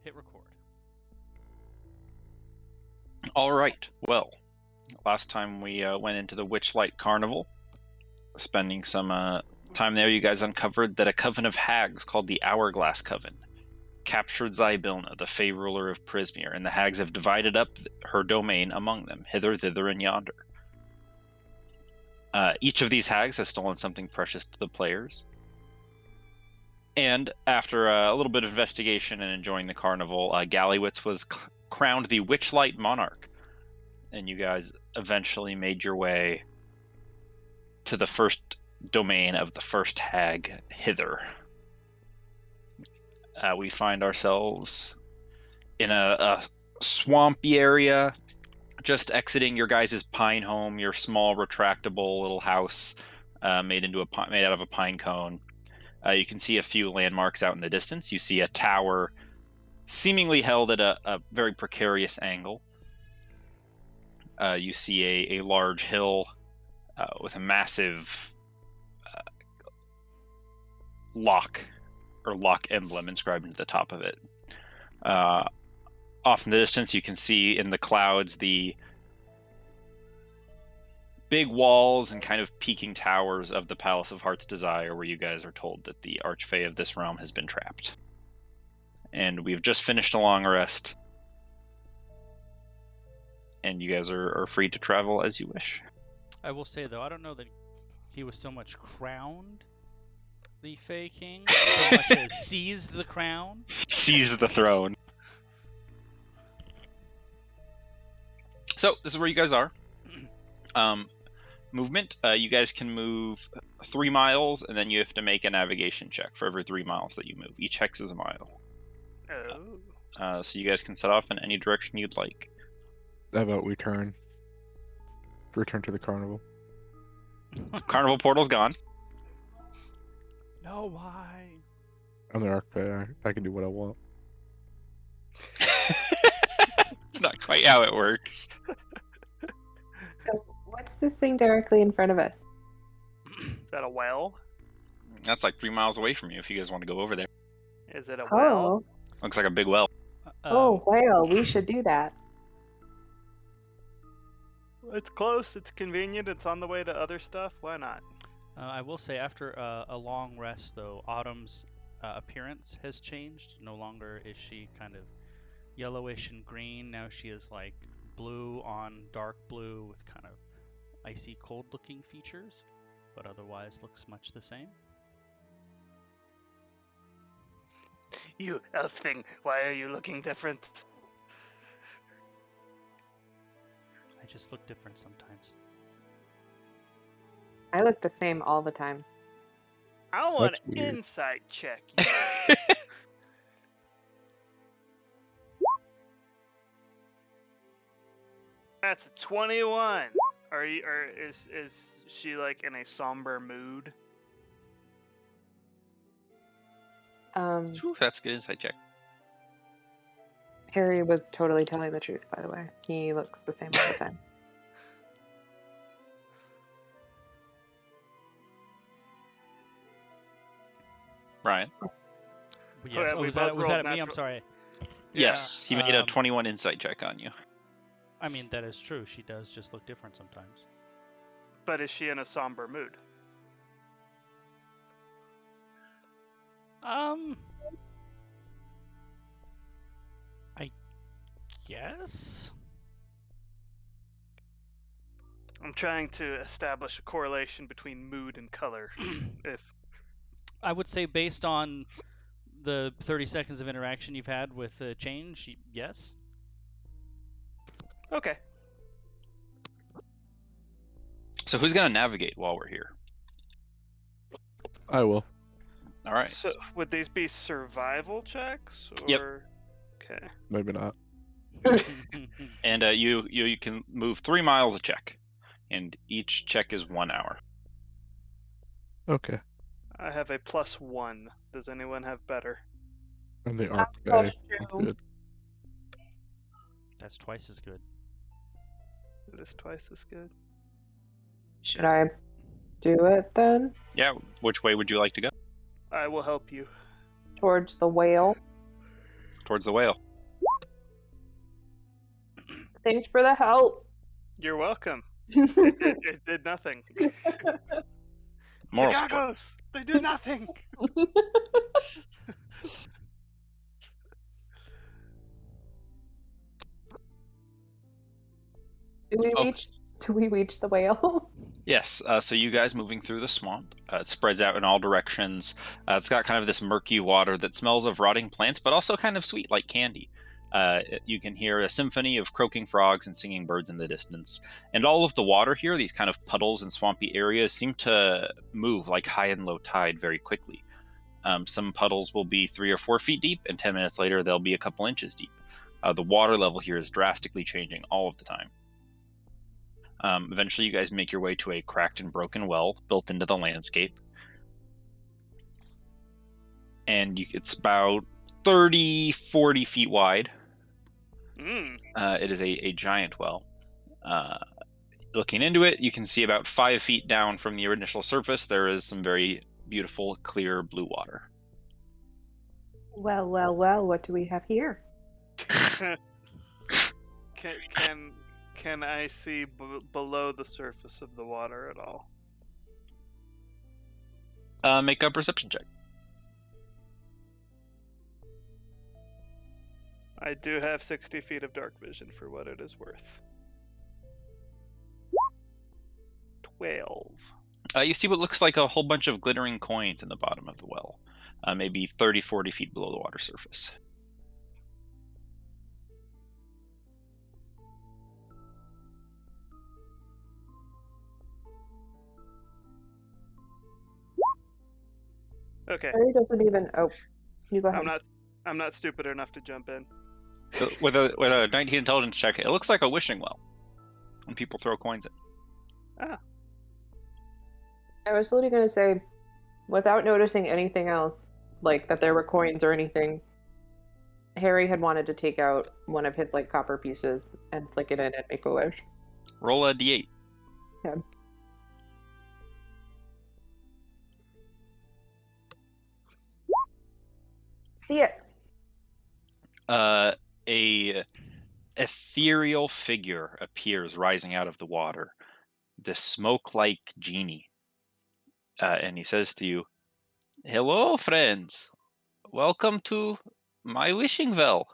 Hit record. All right. Well, last time we went into the Witchlight Carnival, spending some time there, you guys uncovered that a coven of hags called the Hourglass Coven captured Zybilna, the Fey ruler of Prismere, and the hags have divided up her domain among them, hither, thither, and yonder. Each of these hags has stolen something precious to the players. And after a little bit of investigation and enjoying the carnival, Gallywitz was crowned the Witchlight Monarch. And you guys eventually made your way to the first domain of the first hag, hither. We find ourselves in a swampy area, just exiting your guys' pine home, your small retractable little house made out of a pine cone. You can see a few landmarks out in the distance. You see a tower seemingly held at a very precarious angle. You see a large hill with a massive lock emblem inscribed into the top of it. Off in the distance, you can see in the clouds the big walls and kind of peaking towers of the Palace of Heart's Desire, where you guys are told that the Archfey of this realm has been trapped. And we've just finished a long rest. And you guys are free to travel as you wish. I will say, though, I don't know that he was so much crowned the Fey King, so much as seized the crown. Seized the throne. So, this is where you guys are. Movement, you guys can move 3 miles, and then you have to make a navigation check for every 3 miles that you move. Each hex is a mile. Oh. So you guys can set off in any direction you'd like. How about we turn? Return to the carnival. Carnival portal's gone. No, why? I'm the Archfey. I can do what I want. It's not quite how it works. So, what's this thing directly in front of us? Is that a well? That's like 3 miles away from you if you guys want to go over there. Is it a well? Looks like a big well. Oh, whale. We should do that. It's close, it's convenient, it's on the way to other stuff. Why not? I will say, after a long rest, though, Autumn's appearance has changed. No longer is she kind of yellowish and green. Now she is like blue on dark blue with kind of icy cold looking features, but otherwise looks much the same. You elf thing, why are you looking different? I just look different sometimes. I look the same all the time. I want That's an weird. insight check. That's a 21. Is she like in a somber mood? Ooh, that's a good insight check. Harry was totally telling the truth, by the way. He looks the same all the time. Brian? Yes. yeah, we Was both that rolled at me? I'm natural- sorry. Yes, he made a um, 21 insight check on you. I mean, that is true. She does just look different sometimes. But is she in a somber mood? I guess. I'm trying to establish a correlation between mood and color. If I would say, based on the 30 seconds of interaction you've had with change, yes. okay, So who's going to navigate while we're here? I will. All right. so would these be survival checks? Or... Yep. Okay. Maybe not. And you can move 3 miles a check, and each check is 1 hour. Okay. I have a +1. Does anyone have better? I'm the I'll Archfey. push That's you. good. That's twice as good. It is twice as good. Should I do it then? Yeah, which way would you like to go? I will help you. Towards the whale? towards the whale. Thanks for the help. You're welcome. It did nothing. Moral support. Zagagos! They do nothing! Oh. Do we reach the whale? Yes, so you guys moving through the swamp. It spreads out in all directions. It's got kind of this murky water that smells of rotting plants, but also kind of sweet, like candy. You can hear a symphony of croaking frogs and singing birds in the distance. And all of the water here, these kind of puddles and swampy areas, seem to move like high and low tide very quickly. Some puddles will be 3 or 4 feet deep, and 10 minutes later, they'll be a couple inches deep. The water level here is drastically changing all of the time. Eventually, you guys make your way to a cracked and broken well built into the landscape. And it's about 30, 40 feet wide. It is a giant well. Looking into it, you can see about 5 feet down from the initial surface, there is some very beautiful, clear blue water. Well, what do we have here? Can I see below the surface of the water at all? Make a perception check. I do have 60 feet of dark vision for what it is worth. 12. You see what looks like a whole bunch of glittering coins in the bottom of the well, maybe 30, 40 feet below the water surface. Okay. Harry doesn't even. Oh, you go ahead. I'm not stupid enough to jump in. With a 19 intelligence check, it looks like a wishing well when people throw coins in. Ah. I was literally going to say, without noticing anything else, like that there were coins or anything, Harry had wanted to take out one of his like copper pieces and flick it in and make a wish. Roll a d8. Okay. See it. A ethereal figure appears rising out of the water, the smoke-like genie, and he says to you, "Hello, friends. Welcome to my wishing well.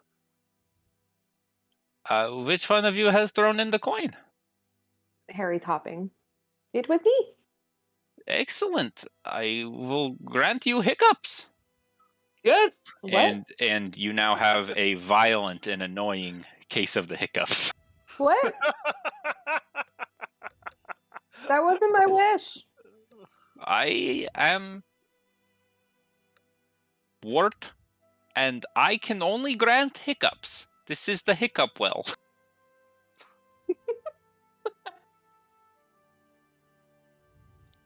Which one of you has thrown in the coin?" Harry's hopping. It was me. Excellent. I will grant you hiccups. Good. What? And you now have a violent and annoying case of the hiccups. What? That wasn't my wish. I am Wart, and I can only grant hiccups. This is the hiccup well.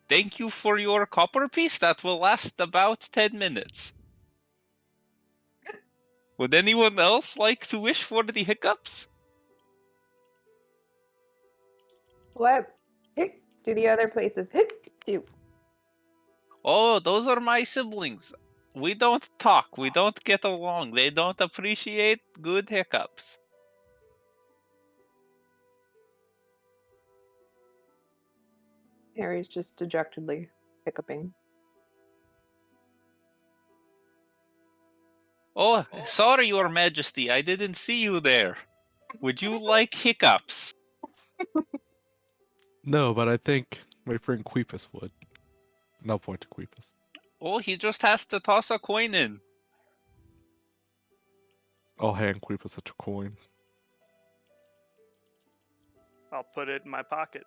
Thank you for your copper piece. That will last about 10 minutes. Would anyone else like to wish for the hiccups? What? Hick to the other places. Hick to. Oh, those are my siblings. We don't talk. We don't get along. They don't appreciate good hiccups. Harry's just dejectedly hiccuping. Oh, sorry, Your Majesty. I didn't see you there. Would you like hiccups? No, but I think my friend Queepus would. No point to Queepus. Oh, he just has to toss a coin in. I'll hand Queepus a coin. I'll put it in my pocket.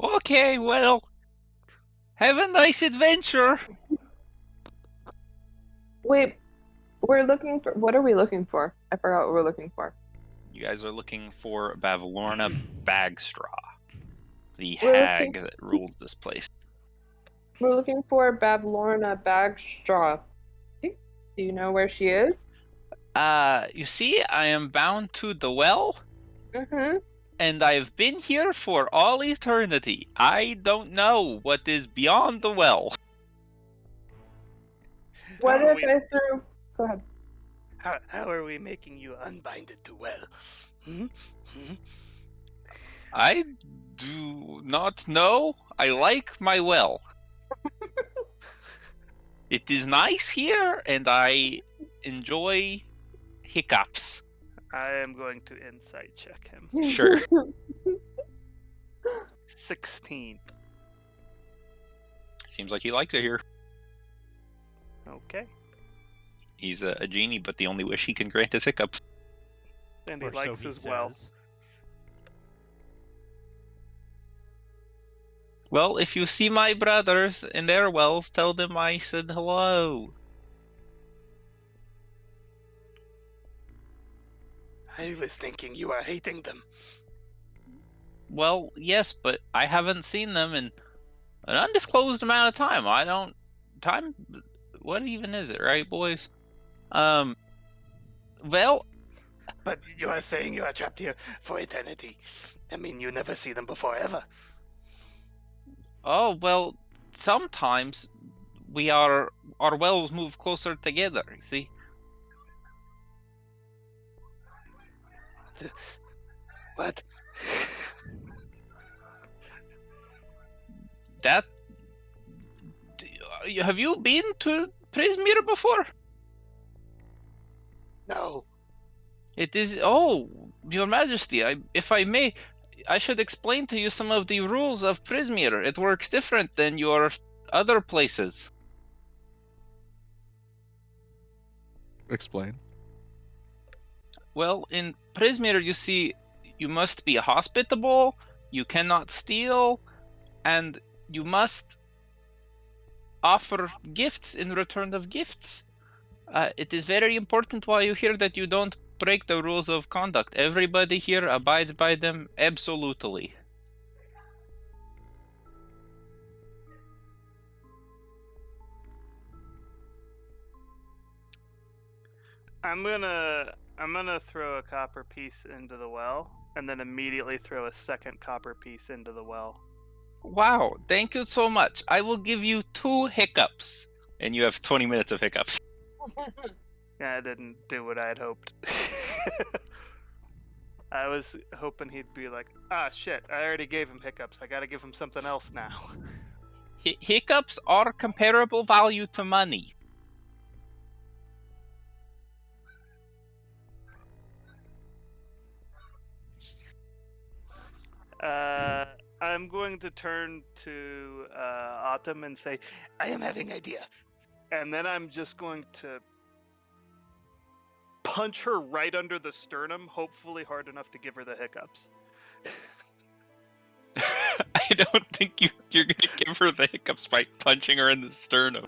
Okay, well, have a nice adventure. Wait, we're looking for. What are we looking for? I forgot what we're looking for. You guys are looking for Bavlorna Bagstraw, the We're hag looking- that rules this place. We're looking for Bavlorna Bagstraw. Do you know where she is? You see, I am bound to the well, Mm-hmm. and I've been here for all eternity. I don't know what is beyond the well. What How are if we- I threw... Go ahead. How are we making you unbinded to well? Hmm? Hmm? I do not know. I like my well. It is nice here, and I enjoy hiccups. I am going to insight check him. Sure. 16. Seems like he likes it here. Okay. He's a genie, but the only wish he can grant is hiccups. And he Or so likes he as well. says. Well, if you see my brothers in their wells, tell them I said hello. I was thinking you are hating them. Well, yes, but I haven't seen them in an undisclosed amount of time. I don't... Time... What even is it, right, boys? Well, But you are saying you are trapped here for eternity. I mean, you never see them before, ever. oh, well, sometimes our wells move closer together, you see? What? That... Have you been to Prismir before? No. It is... Oh, Your Majesty, if I may, I should explain to you some of the rules of Prismir. It works different than your other places. Explain. Well, in Prismir, you see, you must be hospitable, you cannot steal, and you must offer gifts in return of gifts. It is very important while you're here that you don't break the rules of conduct. Everybody here abides by them absolutely. I'm gonna throw a copper piece into the well, and then immediately throw a second copper piece into the well. Wow, thank you so much. I will give you 2 hiccups. And you have 20 minutes of hiccups. Yeah, I didn't do what I had hoped. I was hoping he'd be like, ah, shit, I already gave him hiccups. I gotta give him something else now. Hiccups are comparable value to money. I'm going to turn to Autumn and say, I am having idea. And then I'm just going to punch her right under the sternum, hopefully hard enough to give her the hiccups. I don't think you're gonna give her the hiccups by punching her in the sternum.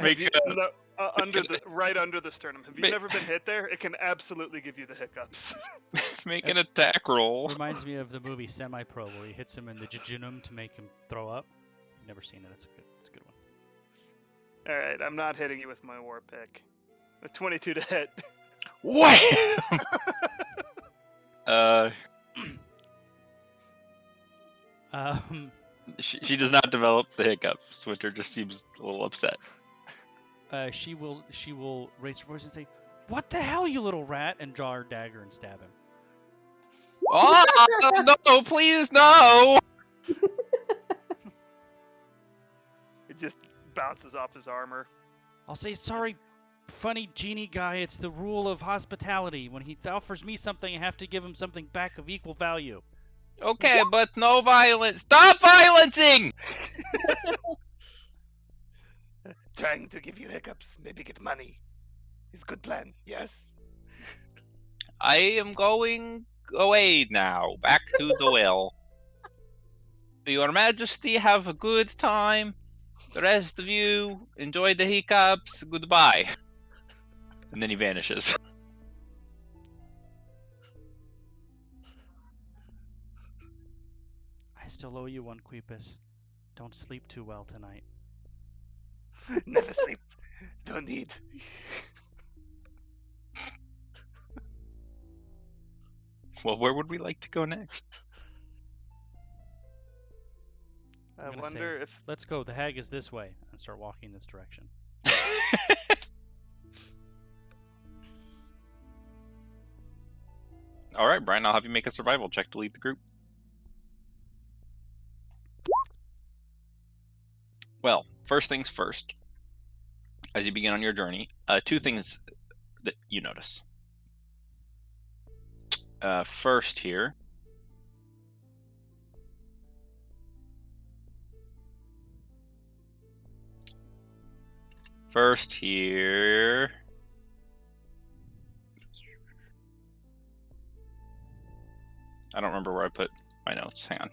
Make Right under the sternum. Have you Make- never been hit there? It can absolutely give you the hiccups. Make an attack roll. Reminds me of the movie Semi-Pro, where he hits him in the jejunum to make him throw up. Never seen it. It's a good one. All right, I'm not hitting you with my war pick. A 22 to hit. What? She does not develop the hiccups. Winter just seems a little upset. She will raise her voice and say, "What the hell, you little rat!" and draw her dagger and stab him. Oh no! Please no! It just bounces off his armor. I'll say, "Sorry, funny genie guy. It's the rule of hospitality. When he offers me something, I have to give him something back of equal value." Okay, but no violence. Stop violencing! Trying to give you hiccups, maybe get money. Is good plan, yes? I am going away now, back to the well. Your Majesty, have a good time. The rest of you, enjoy the hiccups. Goodbye. And then he vanishes. I still owe you one, Queepus. Don't sleep too well tonight. Never sleep. Don't need. Well, where would we like to go next? I I'm gonna wonder say, if let's go. The hag is this way, and start walking this direction. All right, Brian, I'll have you make a survival check to lead the group. Well, first things first. As you begin on your journey, two things that you notice. First here. I don't remember where I put my notes. Hang on.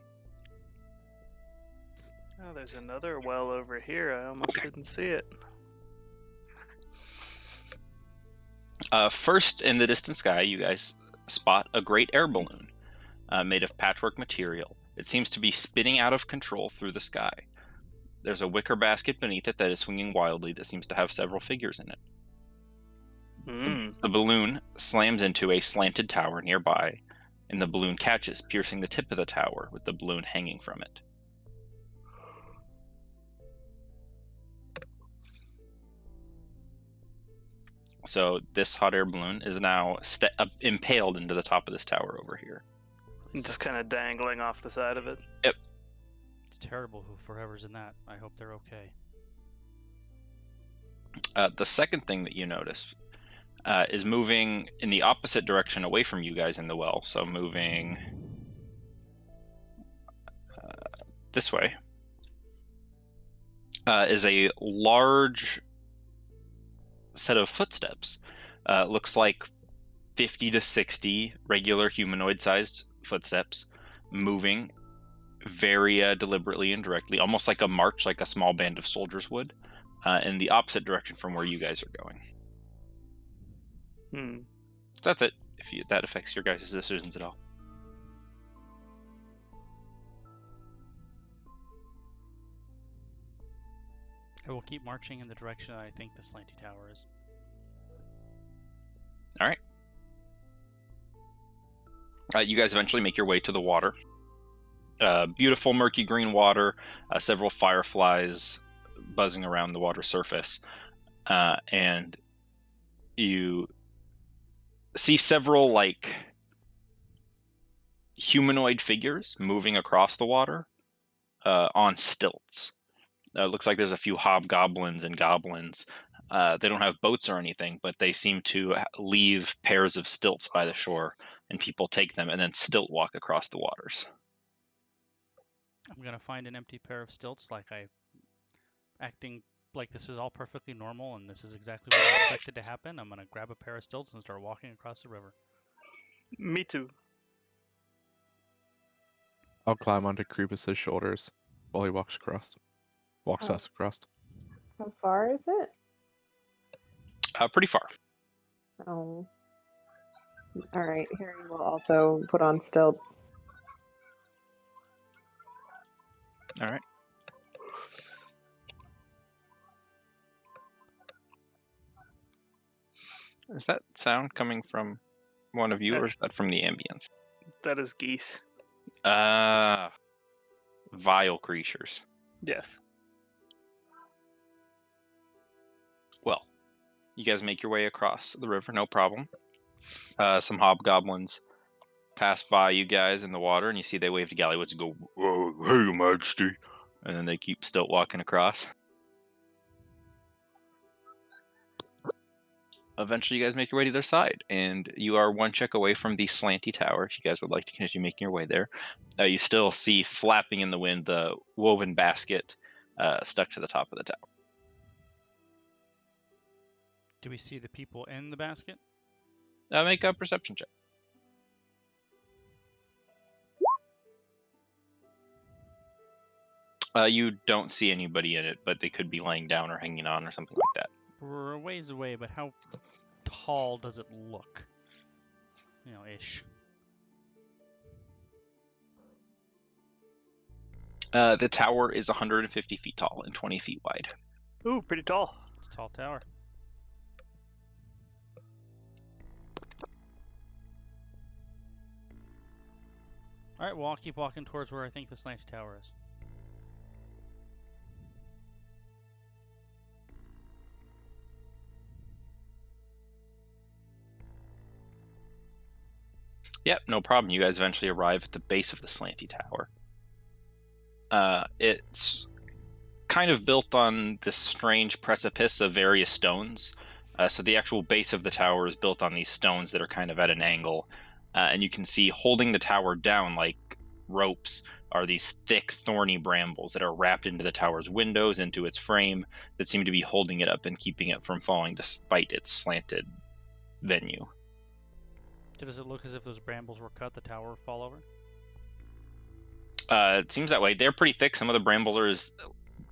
oh, there's another well over here. I almost didn't see it. First, in the distant sky, you guys spot a great air balloon made of patchwork material. It seems to be spinning out of control through the sky. There's a wicker basket beneath it that is swinging wildly that seems to have several figures in it. The balloon slams into a slanted tower nearby, and the balloon catches, piercing the tip of the tower with the balloon hanging from it. So this hot air balloon is now impaled into the top of this tower over here. Just kind of dangling off the side of it. It's terrible whoever's in that. I hope they're okay. The second thing that you notice is moving in the opposite direction away from you guys in the well. So moving this way is a large set of footsteps. Looks like 50 to 60 regular humanoid-sized footsteps moving very deliberately and directly, almost like a march, like a small band of soldiers would, in the opposite direction from where you guys are going. So that's it, if that affects your guys' decisions at all. I will keep marching in the direction that I think the slanty tower is. All right. You guys eventually make your way to the water. Beautiful murky green water, several fireflies buzzing around the water surface, and you see several like humanoid figures moving across the water on stilts. Looks like there's a few hobgoblins and goblins. They don't have boats or anything, but they seem to leave pairs of stilts by the shore, and people take them and then stilt walk across the waters. I'm gonna find an empty pair of stilts, acting like this is all perfectly normal and this is exactly what I expected to happen. I'm gonna grab a pair of stilts and start walking across the river. Me too. I'll climb onto Creepus's shoulders while he walks Oh. us across. How far is it? Pretty far. Oh. Alright, Harry will also put on stilts. All right. Is that sound coming from one of you, or is that from the ambience? That is geese. Vile creatures. Yes. Well, you guys make your way across the river, no problem. Some hobgoblins pass by you guys in the water, and you see they wave to Gallywoods and go, "Oh, hey, Your Majesty," and then they keep stilt walking across. Eventually, you guys make your way to their side, and you are one check away from the slanty tower. If you guys would like to continue making your way there, you still see flapping in the wind the woven basket stuck to the top of the tower. Do we see the people in the basket? Make a perception check. You don't see anybody in it, but they could be laying down or hanging on or something like that. We're a ways away, but how tall does it look? Ish. The tower is 150 feet tall and 20 feet wide. Ooh, pretty tall. It's a tall tower. All right, well, I'll keep walking towards where I think this nice tower is. Yep, no problem. You guys eventually arrive at the base of the slanty tower. It's kind of built on this strange precipice of various stones. So the actual base of the tower is built on these stones that are kind of at an angle. And you can see holding the tower down like ropes are these thick, thorny brambles that are wrapped into the tower's windows, into its frame, that seem to be holding it up and keeping it from falling despite its slanted venue. Does it look as if those brambles were cut, the tower would fall over? It seems that way. They're pretty thick. Some of the brambles are as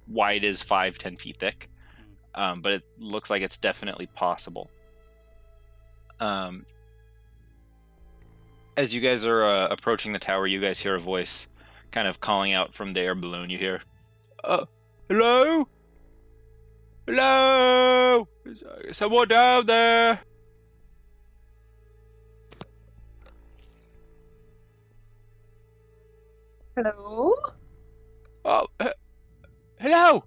wide as 5-10 feet thick. But it looks like it's definitely possible. As you guys are approaching the tower, you guys hear a voice kind of calling out from the air balloon. You hear, hello? Hello? Is someone down there? Hello? Oh, hello?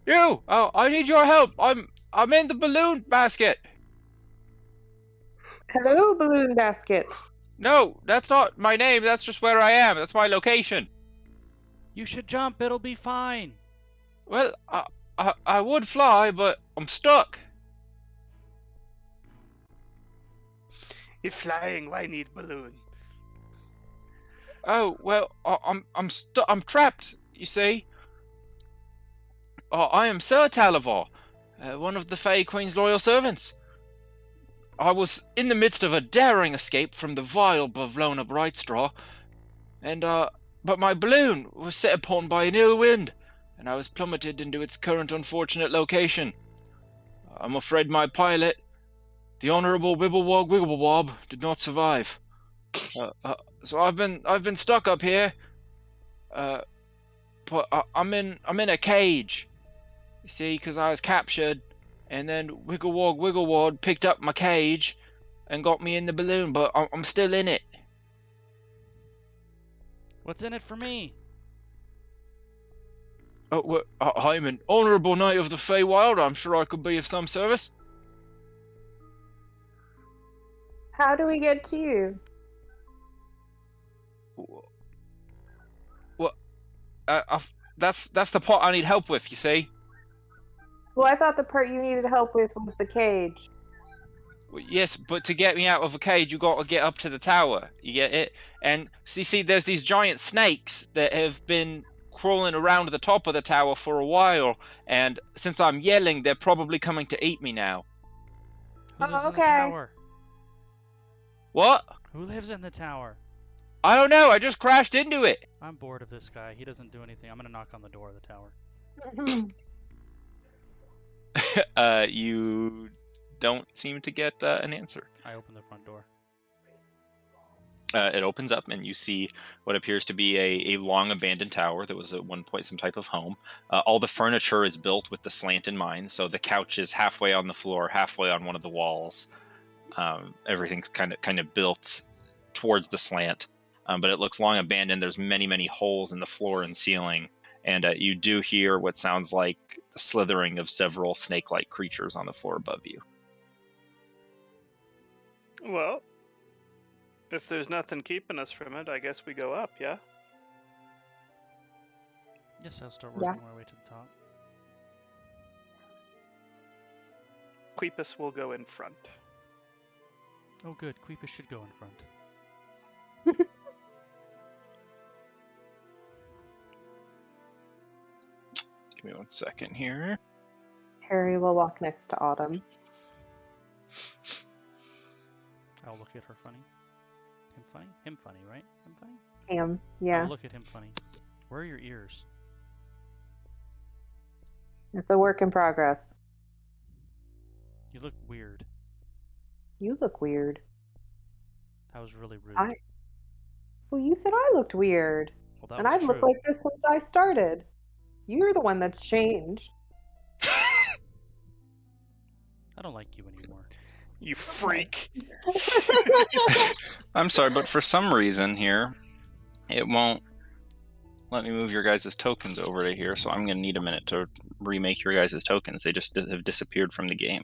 You? Oh, I need your help. I'm in the balloon basket. Hello, balloon basket. No, that's not my name. That's just where I am. That's my location. You should jump, it'll be fine. Well, I would fly, but I'm stuck. If flying, why need balloon? Oh well, I'm trapped. You see. I am Sir Talavar, one of the Fey Queen's loyal servants. I was in the midst of a daring escape from the vile Bavlona Brightstraw, and but my balloon was set upon by an ill wind, and I was plummeted into its current unfortunate location. I'm afraid my pilot, the Honourable Wibblewog Wigglewob, did not survive. So I've been stuck up here. But I'm in a cage. You see, because I was captured, and then Wigglewog picked up my cage and got me in the balloon, but I'm still in it. What's in it for me? Oh, well, I'm an honourable knight of the Feywild. I'm sure I could be of some service. How do we get to you? Well, that's the part I need help with. You see. Well, I thought the part you needed help with was the cage. Well, yes, but to get me out of a cage, you got to get up to the tower. You get it? And see, there's these giant snakes that have been crawling around the top of the tower for a while, and since I'm yelling, they're probably coming to eat me now. Who lives in the okay. tower? What? Who lives in the tower? I don't know. I just crashed into it. I'm bored of this guy. He doesn't do anything. I'm gonna knock on the door of the tower. You don't seem to get an answer. I open the front door. It opens up, and you see what appears to be a long abandoned tower that was at one point some type of home. All the furniture is built with the slant in mind, so the couch is halfway on the floor, halfway on one of the walls. Everything's kind of built towards the slant, but it looks long abandoned. There's many holes in the floor and ceiling, and you do hear what sounds like the slithering of several snake-like creatures on the floor above you. Well, if there's nothing keeping us from it, I guess we go up, yeah? Yes, I'll start working my way to the top. Queepus will go in front. Oh, good. Queepus should go in front. Give me 1 second here. Harry will walk next to Autumn. I'll look at her funny. Him funny? Him funny, right? Him funny? Yeah. I'll look at him funny. Where are your ears? It's a work in progress. You look weird. You look weird. That was really rude. Well, you said I looked weird. Well, that And was I've looked true. like this since I started. You're the one that's changed. I don't like you anymore. You freak. I'm sorry, but for some reason here, it won't let me move your guys' tokens over to here, so I'm going to need a minute to remake your guys' tokens. They just have disappeared from the game.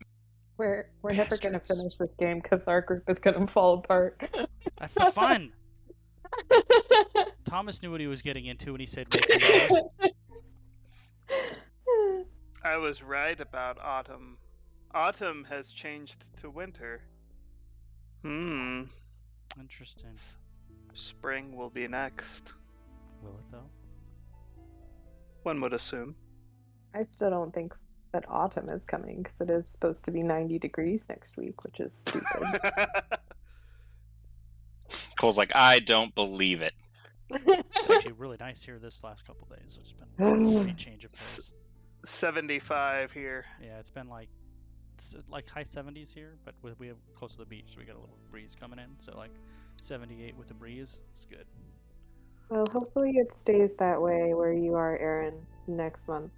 We're never gonna Bastards. finish this game because our group is gonna fall apart. That's the fun. Thomas knew what he was getting into when he said make me host. I was right about autumn. Autumn has changed to winter. Interesting. Spring will be next. Will it though? One would assume. I still don't think that autumn is coming because it is supposed to be 90 degrees next week, which is stupid. Cole's like, I don't believe it. It's actually really nice here this last couple days. So it's been a great change of pace. 75 here. Yeah, it's been like high 70s here, but we have close to the beach, so we got a little breeze coming in. So like 78 with the breeze. It's good. Well, hopefully it stays that way where you are, Aaron, next month.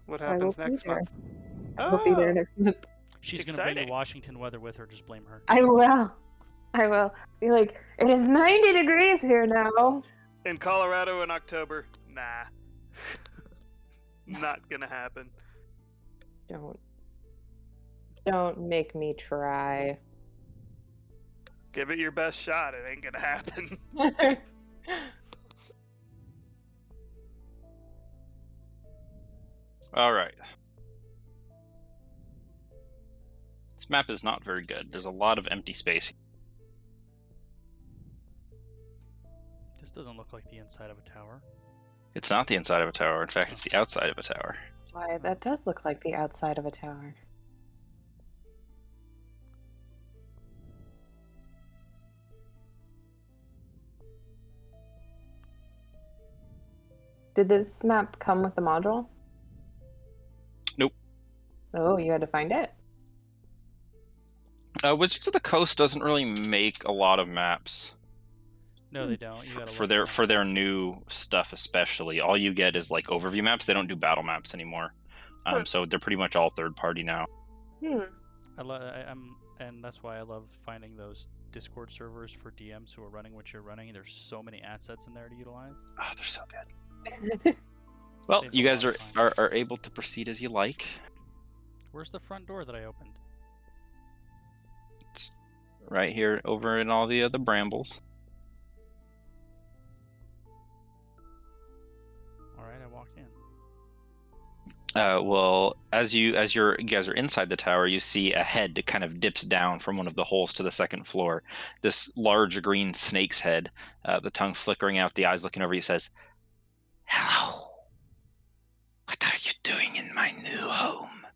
What So I happens will be next there. month? I will be there next month. She's gonna bring the Exciting. Washington weather with her. Just blame her. I will. I will. Be like, it is 90 degrees here now. In Colorado in October? Nah. Not gonna happen. Don't make me try. Give it your best shot. It ain't gonna happen. All right. This map is not very good. There's a lot of empty space. This doesn't look like the inside of a tower. It's not the inside of a tower. In fact, it's the outside of a tower. Why, that does look like the outside of a tower. Did this map come with the module? Nope. Oh, you had to find it? Wizards of the Coast doesn't really make a lot of maps No, they don't. You gotta for look their it up. for their new stuff, especially. All you get is like overview maps. They don't do battle maps anymore. So they're pretty much all third party now. And that's why I love finding those Discord servers for DMs who are running what you're running. There's so many assets in there to utilize. Oh, they're so good. Well, Saves you a guys lot are, of time. are able to proceed as you like. Where's the front door that I opened? It's right here over in all the other brambles. All right, I walk in. Well, as you guys are inside the tower, you see a head that kind of dips down from one of the holes to the second floor. This large green snake's head, the tongue flickering out, the eyes looking over you, says, "Hello. What are you doing in my new home?"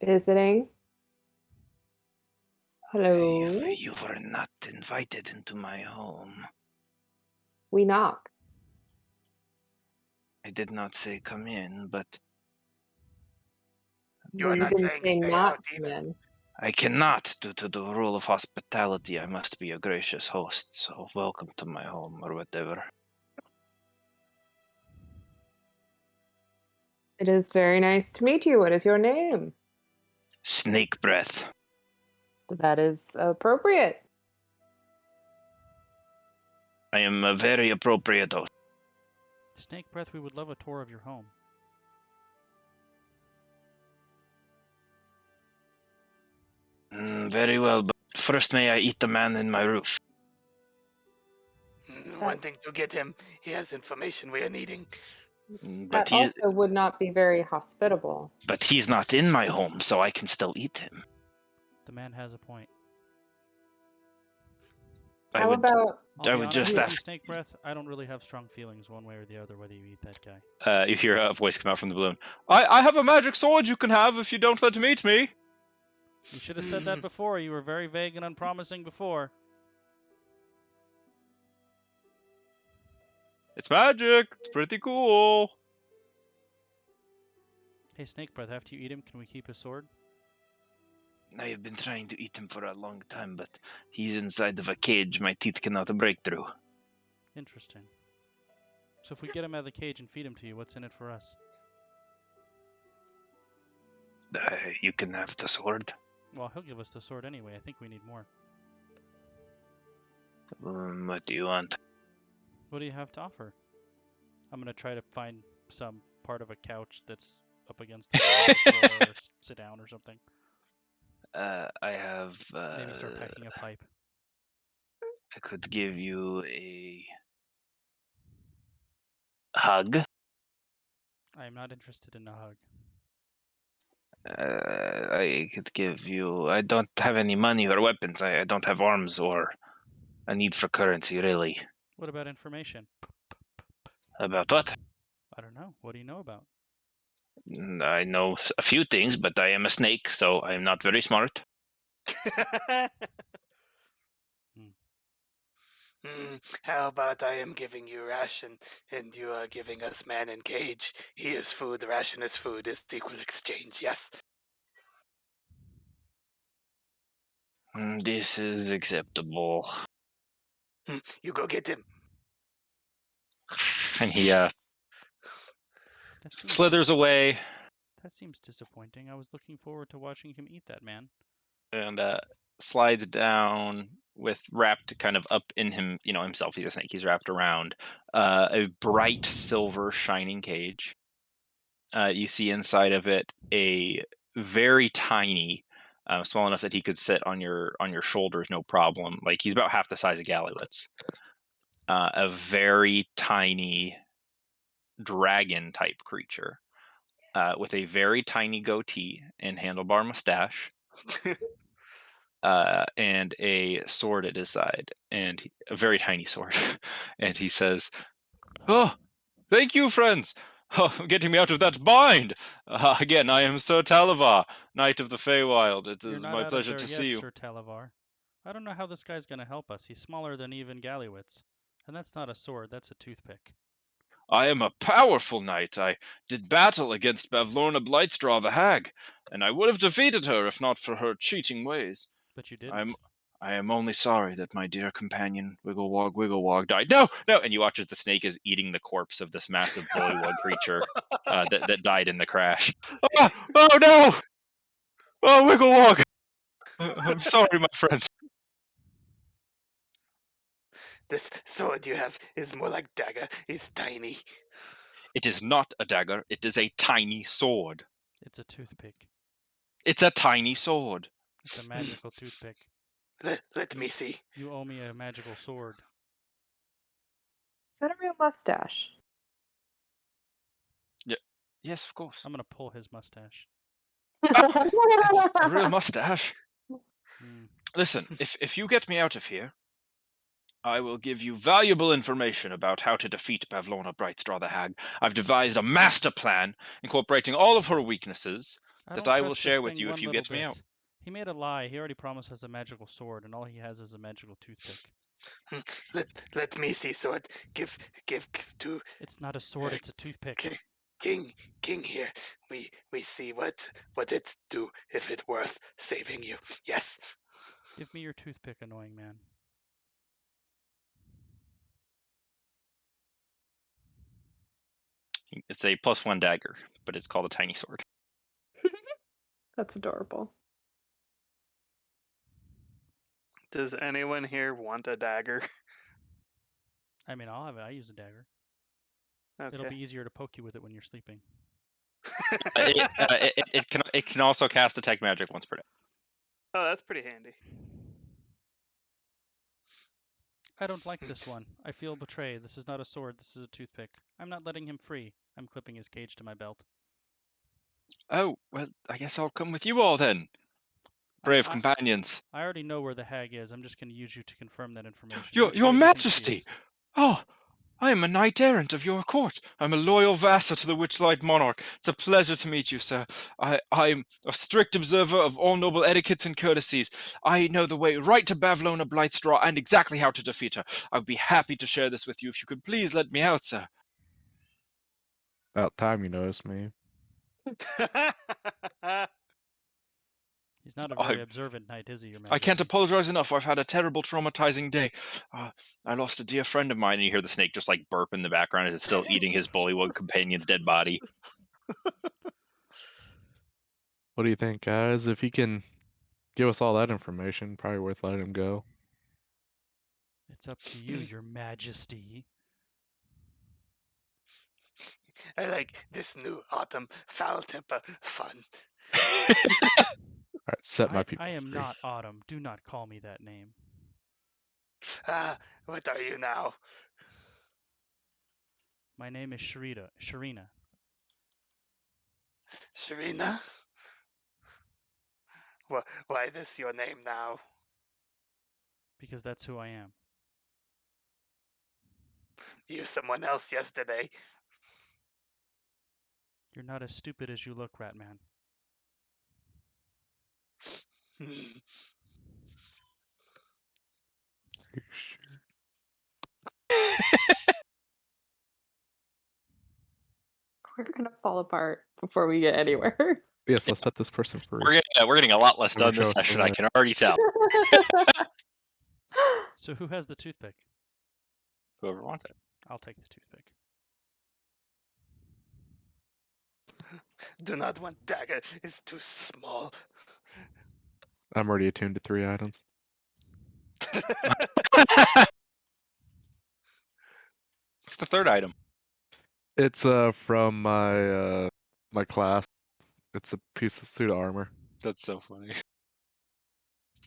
Visiting. Hello. You were not invited into my home. We knock. I did not say come in, but You are You not didn't saying say stay not out come either. in. I cannot, due to the rule of hospitality. I must be a gracious host, so welcome to my home, or whatever. It is very nice to meet you. What is your name? Snake breath. That is appropriate. I am a very appropriate host. Snake Breath, we would love a tour of your home. Very well, but first may I eat the man in my roof. Wanting to get him. He has information we are needing. But That also would not be very hospitable. he's not in my home, so I can still eat him. The man has a point. I How would about I'll I be would honest just with you, ask- Snake Breath, I don't really have strong feelings one way or the other whether you eat that guy. You hear a voice come out from the balloon. I have a magic sword you can have if you don't let him eat me. You should have said that before. You were very vague and unpromising before. It's magic. It's pretty cool. Hey, Snake Breath, after you eat him, can we keep his sword? I have been trying to eat him for a long time, but he's inside of a cage my teeth cannot break through. Interesting. So if we get him out of the cage and feed him to you, what's in it for us? You can have the sword. Well, he'll give us the sword anyway. I think we need more. What do you want? What do you have to offer? I'm gonna try to find some part of a couch that's up against the wall or sit down or something. I have. Maybe start packing a pipe. I could give you a hug. I am not interested in a hug. I could give you. I don't have any money or weapons. I don't have arms or a need for currency, really. What about information? About what? I don't know. What do you know about? I know a few things, but I am a snake, so I am not very smart. How about I am giving you ration, and you are giving us man in cage? He is food, the ration is food. It's equal exchange, yes? This is acceptable. You go get him. And he That seems slithers away That seems disappointing. I was looking forward to watching him eat that man. and slides down with wrapped kind of up in him, himself. He's a snake. He's wrapped around a bright silver shining cage. You see inside of it a very tiny, small enough that he could sit on your shoulders, no problem. Like he's about half the size of Gallowitz. A very tiny dragon type creature with a very tiny goatee and handlebar mustache. And a sword at his side, and a very tiny sword. And he says, "Oh, thank you, friends, getting me out of that bind. Again, I am Sir Talavar, Knight of the Feywild. It You're is not my out pleasure of there to yet, see you." Sir Talavar. I don't know how this guy's gonna help us. He's smaller than even Gallywitz. And that's not a sword, that's a toothpick. "I am a powerful knight. I did battle against Bavlorna Blightstraw the Hag, and I would have defeated her if not for her cheating ways. But you didn't. I am only sorry that my dear companion, Wigglewog, died." No! And you watch as the snake is eating the corpse of this massive bullywug creature that died in the crash. Oh no! Oh, Wigglewog! I'm sorry, my friend. This sword you have is more like dagger. It's tiny. It is not a dagger. It is a tiny sword. It's a toothpick. It's a tiny sword. It's a magical toothpick. Let me see. You owe me a magical sword. Is that a real mustache? Yes, of course. I'm gonna pull his mustache. It's a real mustache. Mm. Listen, if you get me out of here, I will give you valuable information about how to defeat Bavlorna Brightstraw the Hag. I've devised a master plan incorporating all of her weaknesses that I will share with you if you get me out. He made a lie. He already promised us a magical sword, and all he has is a magical toothpick. Let me see sword. Give to. It's not a sword. It's a toothpick. King here. We see what it do if it worth saving you. Yes. Give me your toothpick, annoying man. It's a +1 dagger, but it's called a tiny sword. That's adorable. Does anyone here want a dagger? I mean, I'll have it. I use a dagger. Okay. It'll be easier to poke you with it when you're sleeping. It can also cast detect magic once per day. Oh, that's pretty handy. I don't like this one. I feel betrayed. This is not a sword. This is a toothpick. I'm not letting him free. I'm clipping his cage to my belt. Oh, well, I guess I'll come with you all then. Brave companions. I already know where the hag is. I'm just going to use you to confirm that information. Your Majesty! Oh, I am a knight-errant of your court. I'm a loyal vassal to the Witchlight monarch. It's a pleasure to meet you, sir. I'm a strict observer of all noble etiquettes and courtesies. I know the way right to Bavlorna Blightstraw and exactly how to defeat her. I would be happy to share this with you if you could please let me out, sir. About time you noticed me. He's not a very observant knight, is he, Your Majesty? I can't apologize enough. I've had a terrible, traumatizing day. I lost a dear friend of mine, and you hear the snake just like burp in the background as it's still eating his bullywug companion's dead body. What do you think, guys? If he can give us all that information, probably worth letting him go. It's up to you, Your Majesty. I like this new autumn foul temper fun. All right, set my people I am free. not Autumn. Do not call me that name. What are you now? My name is Sharina. Serena? Why this your name now? Because that's who I am. You someone else yesterday. You're not as stupid as you look, Ratman. Hmm. Are you sure? We're gonna fall apart before we get anywhere. Yes, let's set this person free. We're getting a lot less We're gonna done this show us the session. I way. can already tell. So who has the toothpick? Whoever wants it. I'll take the toothpick. Do not want dagger. It's too small. I'm already attuned to 3 items. What's the third item? It's from my my class. It's a piece of suit of armor. That's so funny.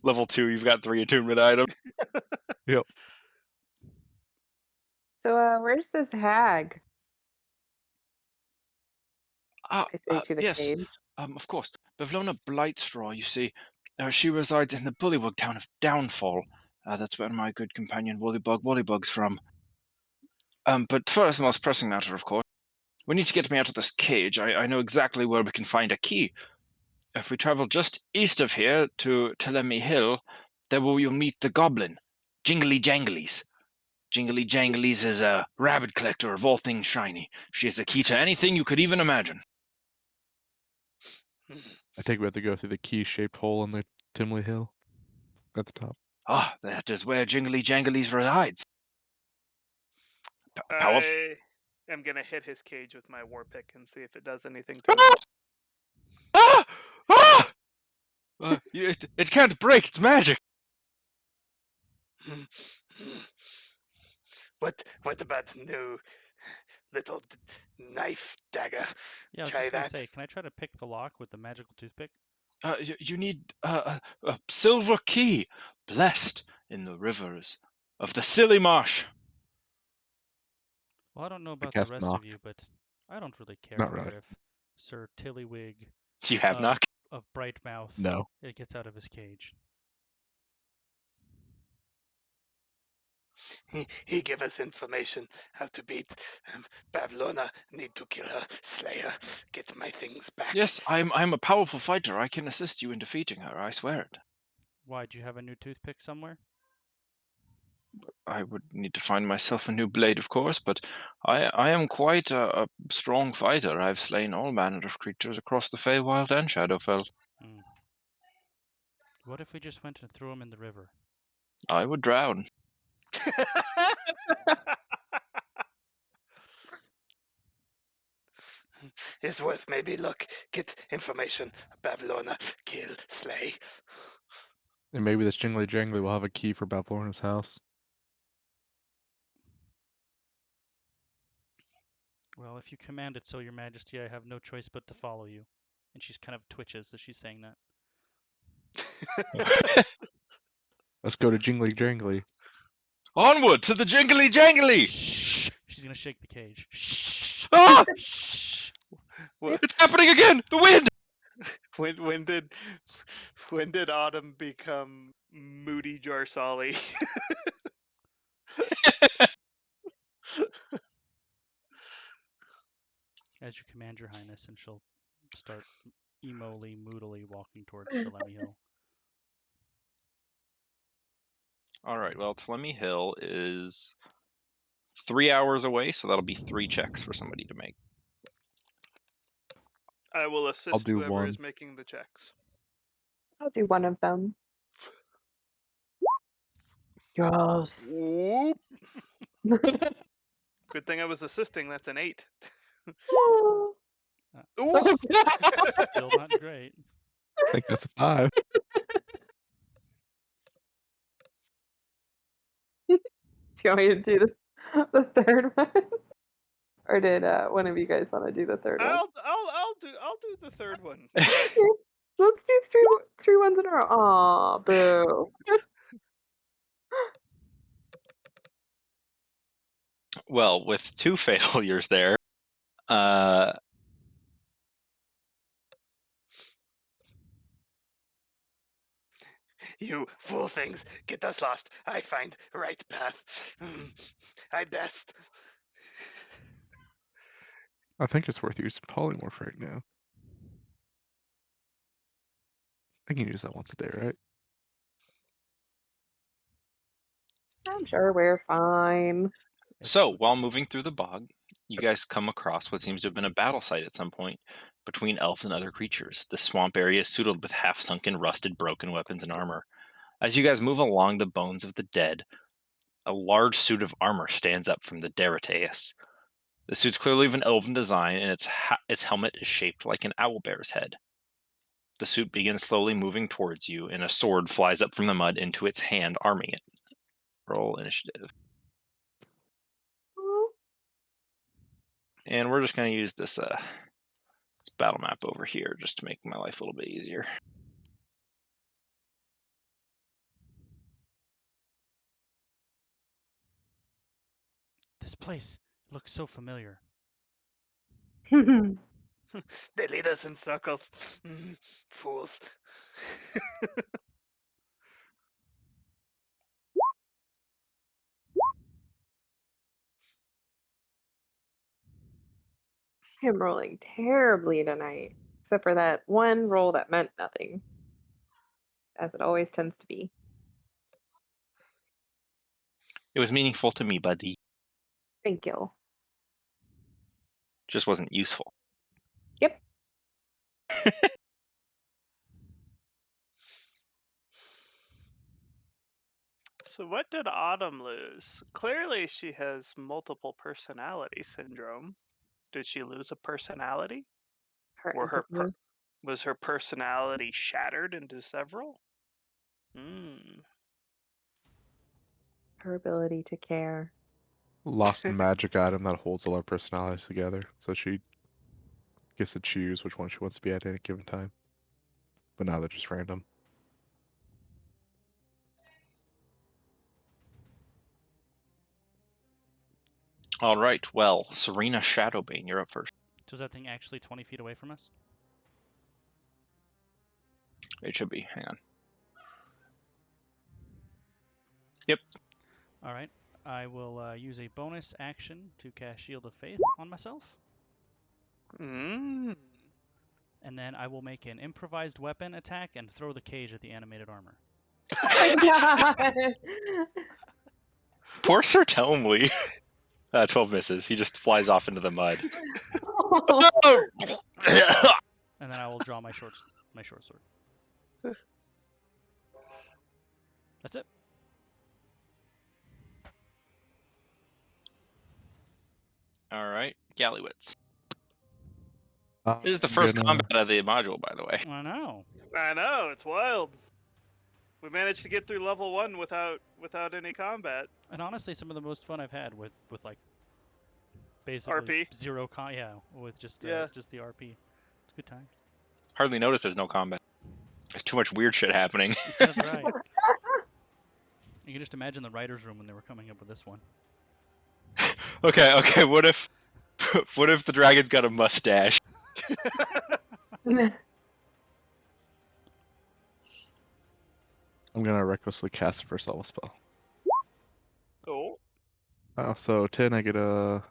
Level 2, you've got 3 attunement items. Yep. So, where's this hag? I say to the Yes, cage. of course. Bavlona Blightstraw, you see. She resides in the bullywug town of Downfall. That's where my good companion Wollybug's from. But first, the most pressing matter, of course. We need to get me out of this cage. I know exactly where we can find a key. If we travel just east of here to Telemi Hill, there you'll meet the goblin, Jingly Janglies. Jingly Janglies is a rabbit collector of all things shiny. She has a key to anything you could even imagine. I think we have to go through the key-shaped hole in the Timley Hill at the top. Ah, that is where Jingly Janglies resides. Powerful. I am gonna hit his cage with my war pick and see if it does anything to Ah! him. Ah! Ah! It can't break. It's magic. What about new little knife dagger? Yeah, I was Try just gonna that. say, can I try to pick the lock with the magical toothpick? You need a silver key, blessed in the rivers of the Silly Marsh. Well, I don't know about the cast rest knock. of you, but I don't really care Not really. if Sir Tillywig Do you have knock? of Brightmouth No. it gets out of his cage. He give us information how to beat Bavlona. Need to kill her, slay her, get my things back. Yes, I'm a powerful fighter. I can assist you in defeating her. I swear it. Why, do you have a new toothpick somewhere? I would need to find myself a new blade, of course, but I am quite a strong fighter. I've slain all manner of creatures across the Feywild and Shadowfell. Hmm. What if we just went and threw him in the river? I would drown. It's worth maybe look, get information. Bavlona, kill, slay. And maybe this Jingly Jangly will have a key for Bavlorna's house. Well, if you command it so, Your Majesty, I have no choice but to follow you. And she's kind of twitches as she's saying that. Let's go to Jingly Jangly. Onward to the Jingly Jangly! Shh! She's gonna shake the cage. Shh! Ah! Shh! It's happening again! The wind! When did Autumn become Moody Jarsali? As you command, Your Highness, and she'll start moodily walking towards Telemi Hill. Alright, well, Telemi Hill is 3 hours away, so that'll be 3 checks for somebody to make. I will assist do whoever one. is making the checks. I'll do one of them. Yes. Whoop. Good thing I was assisting. That's an 8. Ooh. Still not great. I think that's a 5. Do you want me to do the third one? Or did one of you guys want to do the third one? I'll do the third one. Okay. Let's do three ones in a row. Aw, boo. Well, with 2 failures there, You fool things, get us lost. I find right path. I best. I think it's worth using polymorph right now. I can use that once a day, right? I'm sure we're fine. so while moving through the bog, you guys come across what seems to have been a battle site at some point between elves and other creatures. The swamp area is suited with half-sunken, rusted, broken weapons and armor. As you guys move along the bones of the dead, a large suit of armor stands up from the Derateus. The suit's clearly of an elven design, and its helmet is shaped like an owlbear's head. The suit begins slowly moving towards you, and a sword flies up from the mud into its hand, arming it. Roll initiative. And we're just going to use this battle map over here just to make my life a little bit easier. This place looks so familiar. They lead us in circles. Fools. I'm rolling terribly tonight, except for that one roll that meant nothing, as it always tends to be. It was meaningful to me, buddy. Thank you. Just wasn't useful. Yep. So what did Autumn lose? Clearly she has multiple personality syndrome. Did she lose a personality? Her Were her empathy, was her personality shattered into several? her ability to care. Lost a magic item that holds all our personalities together, so she gets to choose which one she wants to be at any given time. But now they're just random. All right, well, Serena Shadowbane, you're up first. So is that thing actually 20 feet away from us? It should be. Hang on. All right. I will use a bonus action to cast Shield of Faith on myself. Mm. And then I will make an improvised weapon attack and throw the cage at the animated armor. Oh my god! Poor Sir Telmley. 12 misses. He just flies off into the mud. And then I will draw my short sword. That's it. All right, Gallywitz. I'm This is the first gonna- combat of the module, by the way. I know. I know, it's wild. We managed to get through level 1 without any combat. And honestly, some of the most fun I've had with like basically RP? zero with just the RP. It's a good time. Hardly noticed there's no combat. There's too much weird shit happening. That's right. You can just imagine the writer's room when they were coming up with this one. Okay. What if the dragon's got a mustache? I'm gonna recklessly cast a first level spell. Oh. So 10, I get a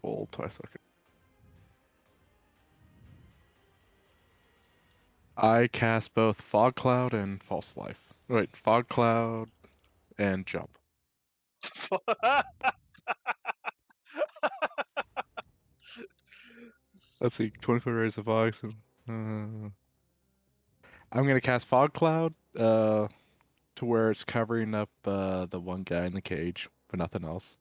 roll twice. Okay. I cast both Fog Cloud and False Life. Wait, Fog Cloud and Jump. Let's see, 20-foot rays of fog. I'm gonna cast Fog Cloud to where it's covering up the one guy in the cage, but nothing else.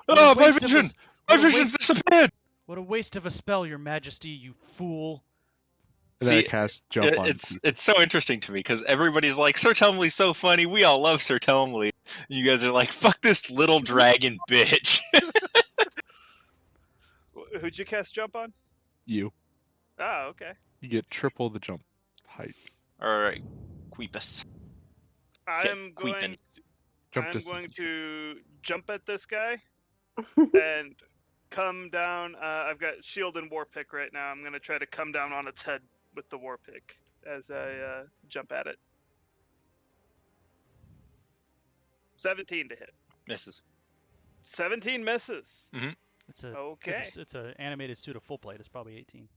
Oh, my waste of vision! this- My what a vision's waste- disappeared! What a waste of a spell, Your Majesty, you fool. And then I See, cast jump on it's so interesting to me because everybody's like, Sir Tumley's so funny. We all love Sir Tumley. And you guys are like, fuck this little dragon bitch. Who'd you cast jump on? you. Oh, okay. You get triple the jump height. All right, Queepus. I'm Queepin. going. Jump I'm distance. going to jump at this guy and come down. I've got shield and war pick right now. I'm going to try to come down on its head with the war pick as I jump at it. 17 to hit. Misses. 17 misses. It's a Okay. It's an animated suit of full plate. It's probably 18.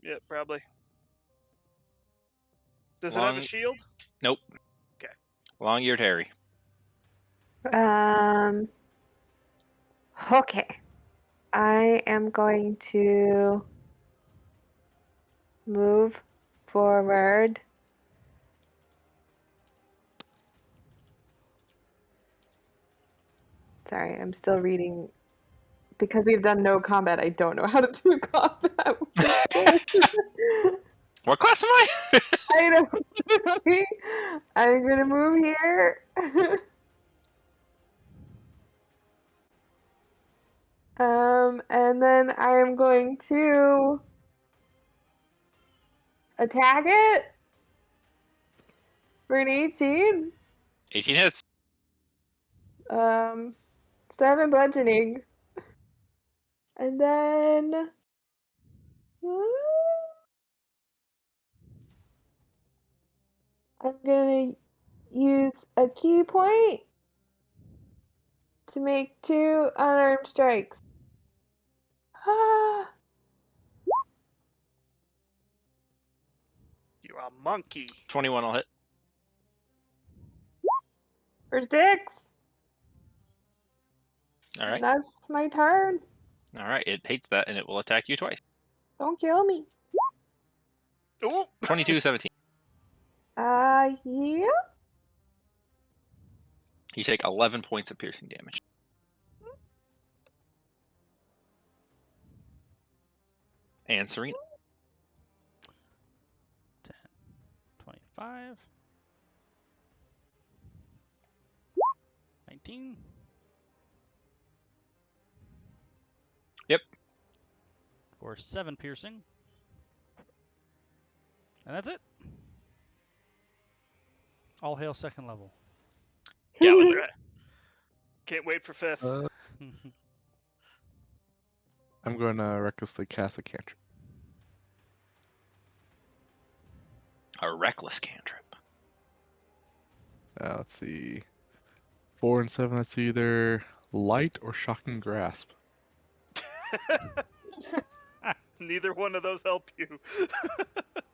Yeah, probably. Does it have a shield? Nope. Okay. Long-eared Harry. Okay. I am going to move forward. Sorry, I'm still reading. Because we've done no combat, I don't know how to do combat. What class am I? I don't know. I'm gonna move here. And then I am going to attack it for an 18. 18 hits. 7 bludgeoning. And then I'm gonna use a key point to make 2 unarmed strikes. You're a monkey. 21 will hit. For 6. All right. That's my turn. All right. It hates that, and it will attack you twice. Don't kill me. Ooh. 22, 17. Yeah. You take 11 points of piercing damage. And Serena. 10, 25, 19. Yep. For 7 piercing. And that's it. All hail second level. Gallagher. Can't wait for 5th. I'm going to recklessly cast a cantrip. A reckless cantrip. Let's see. 4 and 7, that's either light or shocking grasp. Neither one of those help you.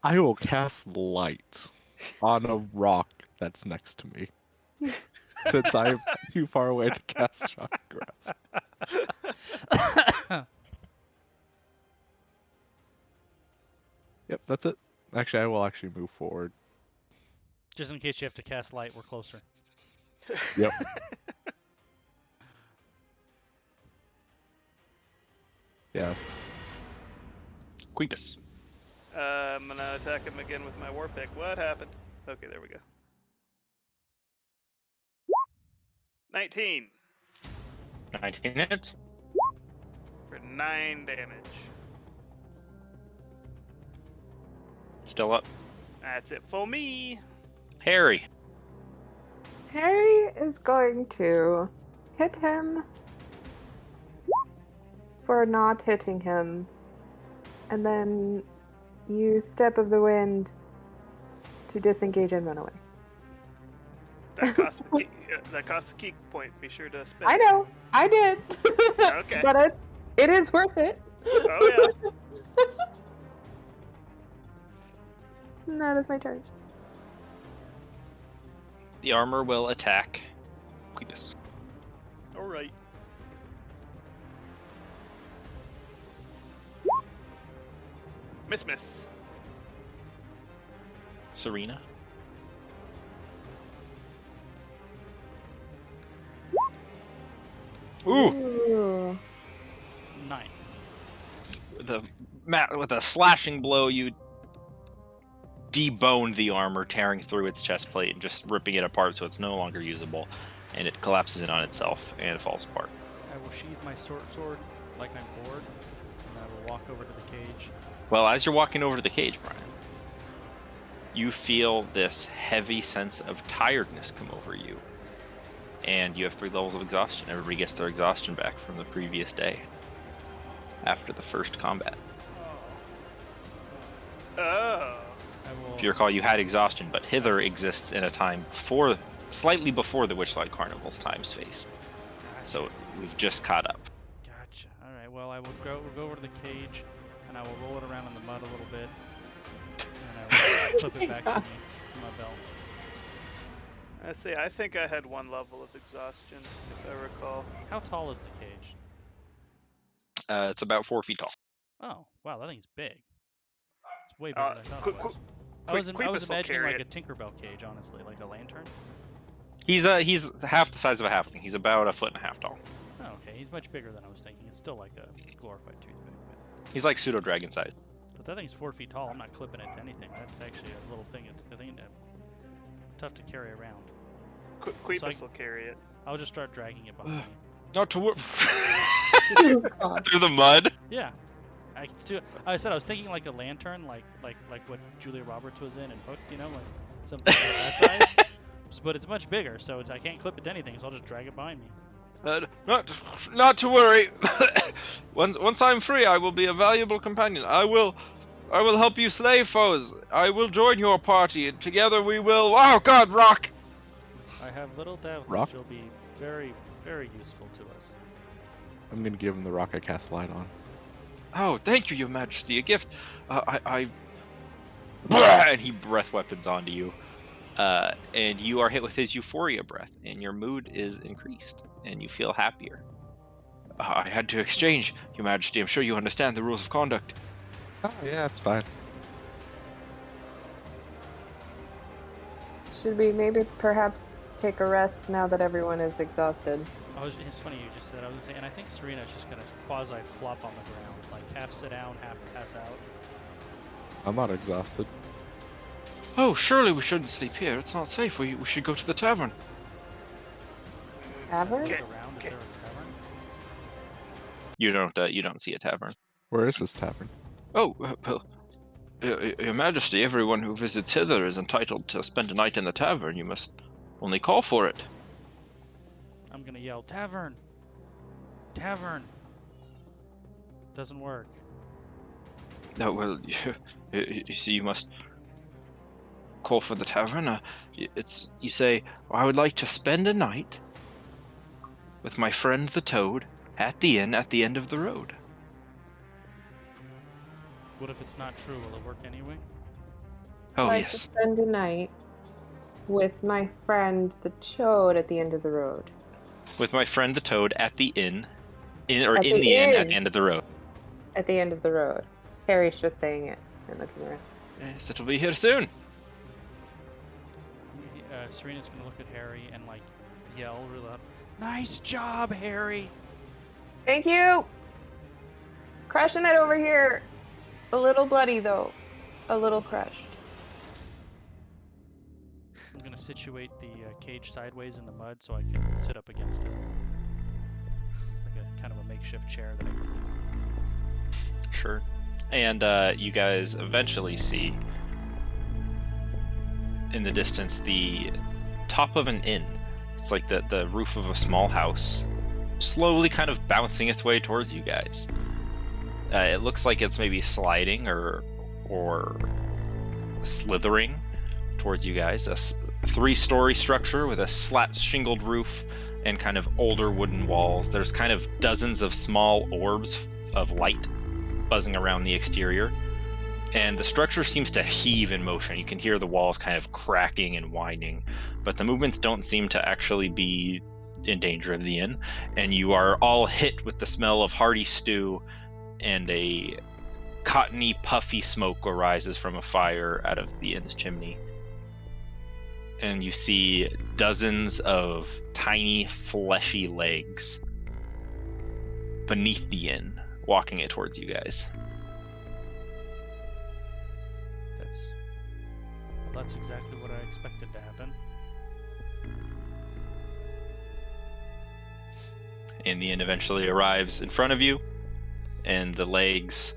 I will cast light on a rock that's next to me. Since I'm too far away to cast shocking grasp. Yep, that's it. Actually, I will actually move forward. Just in case you have to cast light, we're closer. Yep. Yeah. Queepus. I'm gonna attack him again with my war pick. What happened? Okay, there we go. 19 19 hits. for 9 damage. Still up. That's it for me. Harry. Harry is going to hit him for not hitting him, and then use Step of the Wind to disengage and run away. That costs a key point. Be sure to spend. I know, I did. Okay. But it is worth it. Oh yeah. And that is my turn. The armor will attack Queepus. All right. Miss. Serena. Ooh. Ooh. 9. with a slashing blow, you debone the armor, tearing through its chest plate and just ripping it apart so it's no longer usable, and it collapses in on itself and falls apart. I will sheath my sword like I'm bored, and I will walk over to the cage. Well, as you're walking over to the cage, Brian, you feel this heavy sense of tiredness come over you. And you have 3 levels of exhaustion. Everybody gets their exhaustion back from the previous day after the first combat. Oh. If you recall, you had exhaustion, but Hither exists in a time slightly before the Witchlight Carnival's time space. Gotcha. So we've just caught up. Gotcha. All right. Well, I will go over to the cage, and I will roll it around in the mud a little bit, and I will flip it back to me, to my belt. I see. I think I had 1 level of exhaustion, if I recall. How tall is the cage? It's about 4 feet tall. Oh, wow, that thing's big. It's way bigger than I thought it was. I Queepus was will imagining carry like a it. Tinkerbell cage, honestly, like a lantern. He's half the size of a halfling. He's about 1.5 feet tall. Oh, okay, he's much bigger than I was thinking. It's still like a glorified toothpick, He's like pseudo dragon size. but that thing's 4 feet tall. I'm not clipping it to anything. That's actually a little thing. It's the thing that tough to carry around. Queepus will carry it. I'll just start dragging it behind me. Not to work Oh, through the mud. Yeah, I said I was thinking like a lantern, like what Julia Roberts was in and Hooked, you know, like something like that size. But it's much bigger, so I can't clip it to anything. So I'll just drag it behind me. Not to worry. Once I'm free, I will be a valuable companion. I will help you slay foes. I will join your party, and together we will. Oh God, Rock! I have little doubt Rock? that you'll be very, very useful to us. I'm gonna give him the rock I cast light on. Oh, thank you, Your Majesty. A gift. And he breath weapons onto you, and you are hit with his euphoria breath, and your mood is increased, and you feel happier. I had to exchange, Your Majesty. I'm sure you understand the rules of conduct. Oh yeah, it's fine. should we maybe perhaps take a rest now that everyone is exhausted? It's funny you just said. I was gonna say, and I think Serena's just gonna quasi flop on the ground, like half sit down, half pass out. I'm not exhausted. Oh, surely we shouldn't sleep here. It's not safe. We should go to the tavern. Tavern? Look around. Is there a tavern? You don't see a tavern. Where is this tavern? Oh, well, Your Majesty, everyone who visits hither is entitled to spend a night in the tavern. You must only call for it. I'm gonna yell, tavern! Tavern! Doesn't work. No, well, you see, you must call for the tavern. You say, I would like to spend a night with my friend the Toad at the inn at the end of the road. What if it's not true? Will it work anyway? Oh, I'd like to yes. spend a night with my friend the Toad at the end of the road. With my friend the Toad at the inn. At In the the inn at inn. the end of the road. At the end of the road. Harry's just saying it and looking around. Yes, it'll be here soon. Serena's gonna look at Harry and like yell real loud, "Nice job, Harry!" Thank you! Crushing it over here. A little bloody though. A little crushed. I'm gonna situate the cage sideways in the mud so I can sit up against it, like a kind of a makeshift chair that I can. Sure. And you guys eventually see in the distance the top of an inn. It's like the roof of a small house, slowly kind of bouncing its way towards you guys. It looks like it's maybe sliding or slithering towards you guys. A 3-story structure with a slat shingled roof and kind of older wooden walls. There's kind of dozens of small orbs of light buzzing around the exterior. And the structure seems to heave in motion. You can hear the walls kind of cracking and whining, but the movements don't seem to actually be in danger of the inn. And you are all hit with the smell of hearty stew, and a cottony, puffy smoke arises from a fire out of the inn's chimney. And you see dozens of tiny, fleshy legs beneath the inn, walking it towards you guys. That's exactly what I expected to happen. And the inn eventually arrives in front of you, and the legs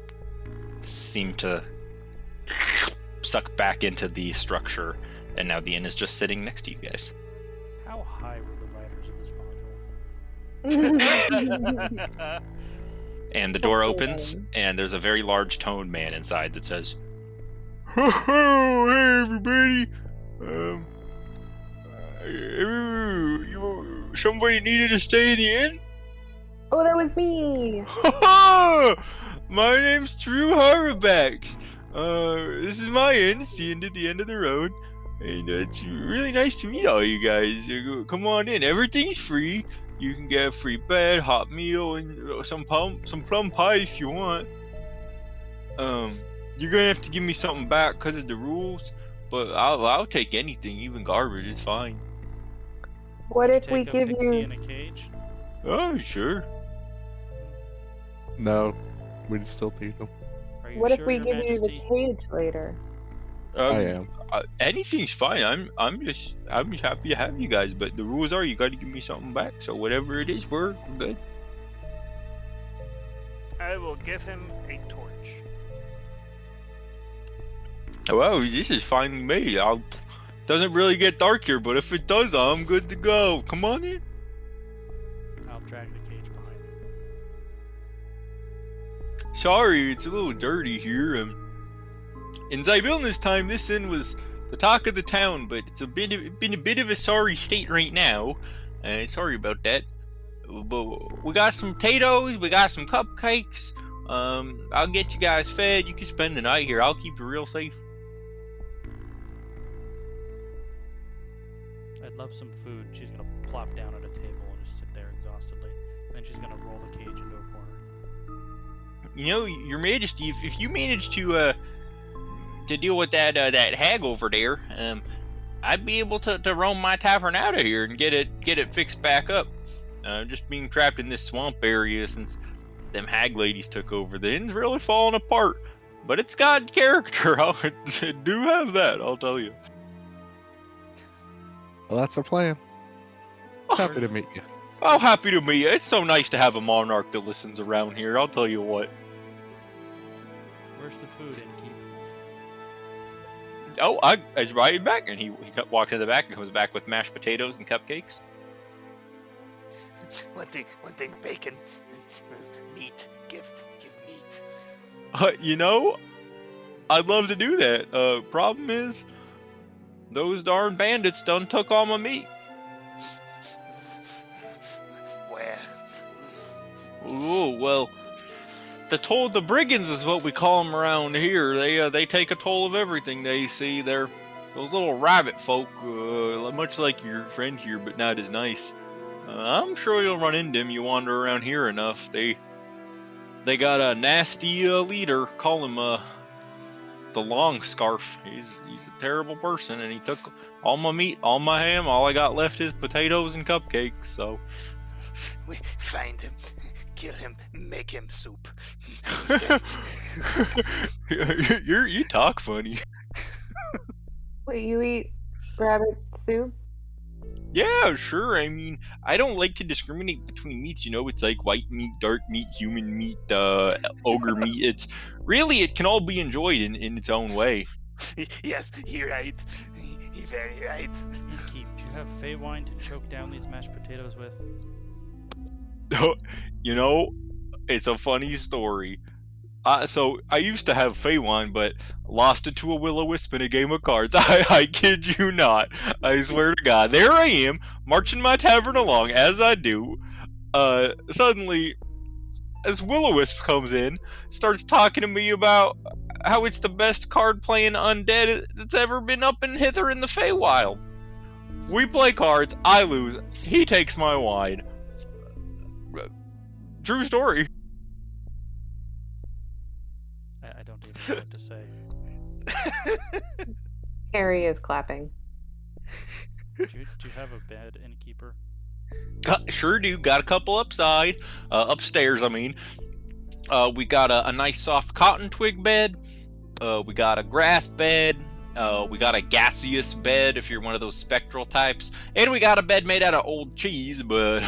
seem to suck back into the structure, and now the inn is just sitting next to you guys. How high were the riders of this module? And the door opens, and there's a very large toned man inside that says, "Oh, hey everybody! Somebody needed to stay in the inn? Oh, that was me. My name's Drew Harabacks. This is my inn. It's the end of the road, and it's really nice to meet all you guys. Come on in. Everything's free. You can get a free bed, hot meal, and some plum pie if you want. You're gonna have to give me something back because of the rules, but I'll take anything, even garbage is fine. What if we Take a give pixie you? in a cage? Oh, sure. No, we still need them. Are you What if sure, we Your give you the Majesty? cage later? I am. Anything's fine. I'm just happy to have you guys, but the rules are you got to give me something back. So whatever it is, we're good. I will give him a torch. Well, this is finally made. Doesn't really get dark here, but if it does, I'm good to go. Come on in. I'll drag the cage behind you. Sorry, it's a little dirty here. In Zybilna's time, this inn was the talk of the town, but it's been a bit of a sorry state right now. Sorry about that. But we got some potatoes, we got some cupcakes. I'll get you guys fed. You can spend the night here. I'll keep you real safe. I'd love some food. She's gonna plop down at a table and just sit there exhaustedly. Then she's gonna roll the cage into a corner. You know, Your Majesty, if you manage to deal with that hag over there, I'd be able to roam my tavern out of here and get it fixed back up. Just being trapped in this swamp area since them hag ladies took over, the inn's really falling apart. But it's got character. I do have that, I'll tell you. Well, that's our plan. Happy to meet you. Oh, happy to meet you. It's so nice to have a monarch that listens around here. I'll tell you what. Where's the food, innkeep? Oh, I brought it back, and he walks in the back and comes back with mashed potatoes and cupcakes. One thing, bacon, meat. Give meat. You know, I'd love to do that. Problem is, those darn bandits done took all my meat. Where? Oh well, the brigands is what we call them around here. They take a toll of everything they see. They're those little rabbit folk, much like your friend here, but not as nice. I'm sure you'll run into them. You wander around here enough. They got a nasty leader. Call him the Long Scarf. He's a terrible person, and he took all my meat, all my ham. All I got left is potatoes and cupcakes. So We find him, kill him, make him soup. you talk funny. Wait, you eat rabbit soup? Yeah, sure. I mean, I don't like to discriminate between meats. You know, it's like white meat, dark meat, human meat, ogre meat. It can all be enjoyed in its own way. Yes, you're right. You're very right. Innkeep, do you have fey wine to choke down these mashed potatoes with? You know, it's a funny story. So I used to have Feywind, but lost it to a will-o-wisp in a game of cards. I kid you not. I swear to God. There I am, marching my tavern along, as I do. Suddenly, this will-o-wisp comes in, starts talking to me about how it's the best card-playing undead that's ever been up and hither in the Feywild. We play cards, I lose, he takes my wine. True story. I don't even know what to say. Harry is clapping. Do you have a bed, innkeeper? Sure do. Got a couple upstairs. I mean, we got a nice soft cotton twig bed. We got a grass bed. We got a gaseous bed if you're one of those spectral types, and we got a bed made out of old cheese, but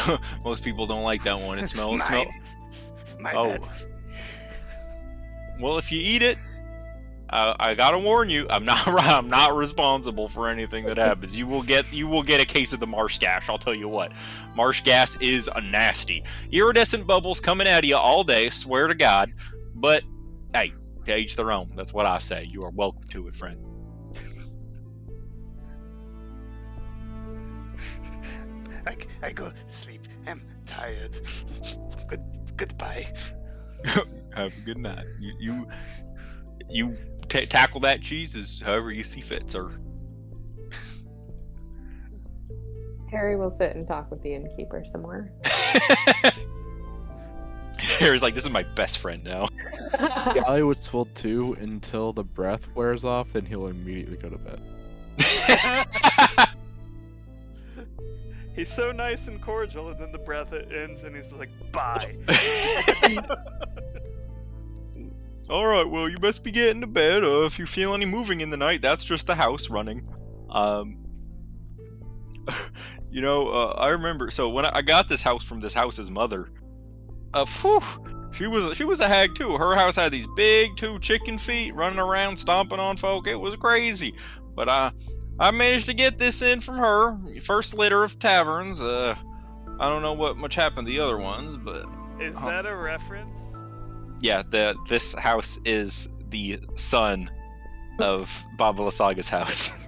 most people don't like that one. It smells. My Oh. bed. Well, if you eat it, I gotta warn you, I'm not responsible for anything that happens. You will get a case of the marsh gas. I'll tell you what, marsh gas is nasty. Iridescent bubbles coming out of you all day. Swear to God. But hey, to each their own. That's what I say. You are welcome to it, friend. I go sleep. I'm tired. Goodbye. Have a good night. You tackle that cheese as however you see fit, sir. Harry will sit and talk with the innkeeper some more. Harry's like, this is my best friend now. Galley was full too until the breath wears off, then he'll immediately go to bed. He's so nice and cordial, and then the breath ends, and he's like, bye. All right, well, you best be getting to bed. If you feel any moving in the night, that's just the house running. I remember. So when I got this house from this house's mother, she was a hag too. Her house had these big 2 chicken feet running around stomping on folk. It was crazy. But I managed to get this in from her. First litter of taverns. I don't know what much happened to the other ones, but Is that a reference? yeah, this house is the son of Baba Lasaga's house.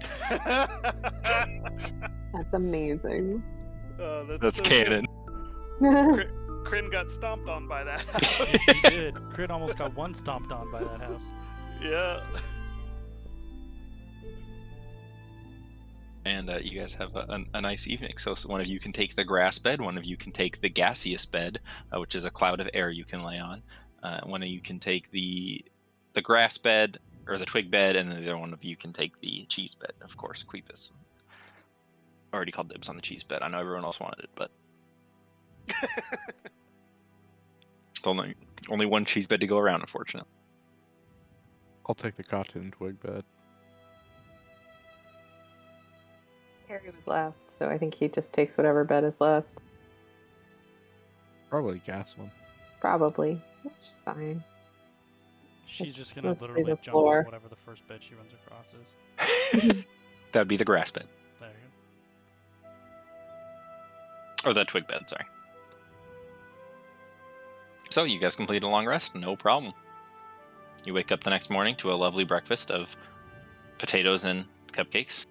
That's amazing. That's so canon. good. Kryn got stomped on by that house. He did. Crit almost got one stomped on by that house. Yeah. And you guys have a nice evening. So one of you can take the grass bed, one of you can take the gaseous bed, which is a cloud of air you can lay on. One of you can take the grass bed, or the twig bed, and then the other one of you can take the cheese bed. Of course, Queepus already called dibs on the cheese bed. I know everyone else wanted it, but it's only one cheese bed to go around, unfortunately. I'll take the cotton twig bed. Harry was last, so I think he just takes whatever bed is left. Probably gas one. Probably. That's fine. She's Let's- just gonna let's do literally the jump floor. on whatever the first bed she runs across is. That'd be the grass bed. There you Or the twig bed, sorry. So you guys completed a long rest, no problem. You wake up the next morning to a lovely breakfast of potatoes and cupcakes.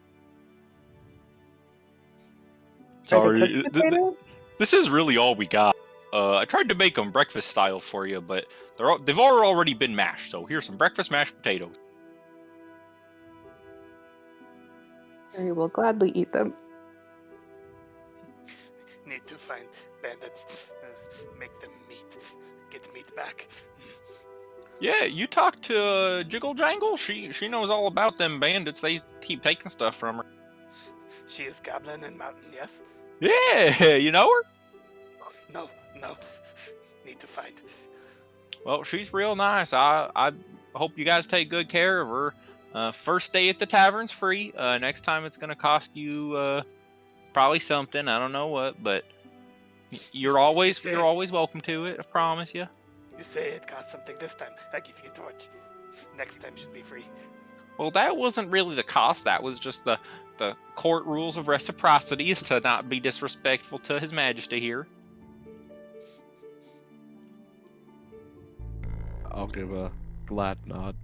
Are they Sorry, cooked potatoes? this is really all we got. I tried to make them breakfast style for you, but they've already been mashed. So here's some breakfast mashed potatoes. Harry will gladly eat them. Need to find bandits. Make them meat. Get meat back. Yeah, you talked to Jiggle Jangle. She knows all about them bandits. They keep taking stuff from her. She is goblin and mountain, yes? Yeah, you know her? No. Need to find. Well, she's real nice. I hope you guys take good care of her. First day at the tavern's free. Next time it's gonna cost you probably something. I don't know what, but you're always welcome to it. I promise you. You say it costs something this time. I give you a torch. Next time should be free. Well, that wasn't really the cost. That was just the court rules of reciprocity, is to not be disrespectful to His Majesty here. I'll give a glad nod.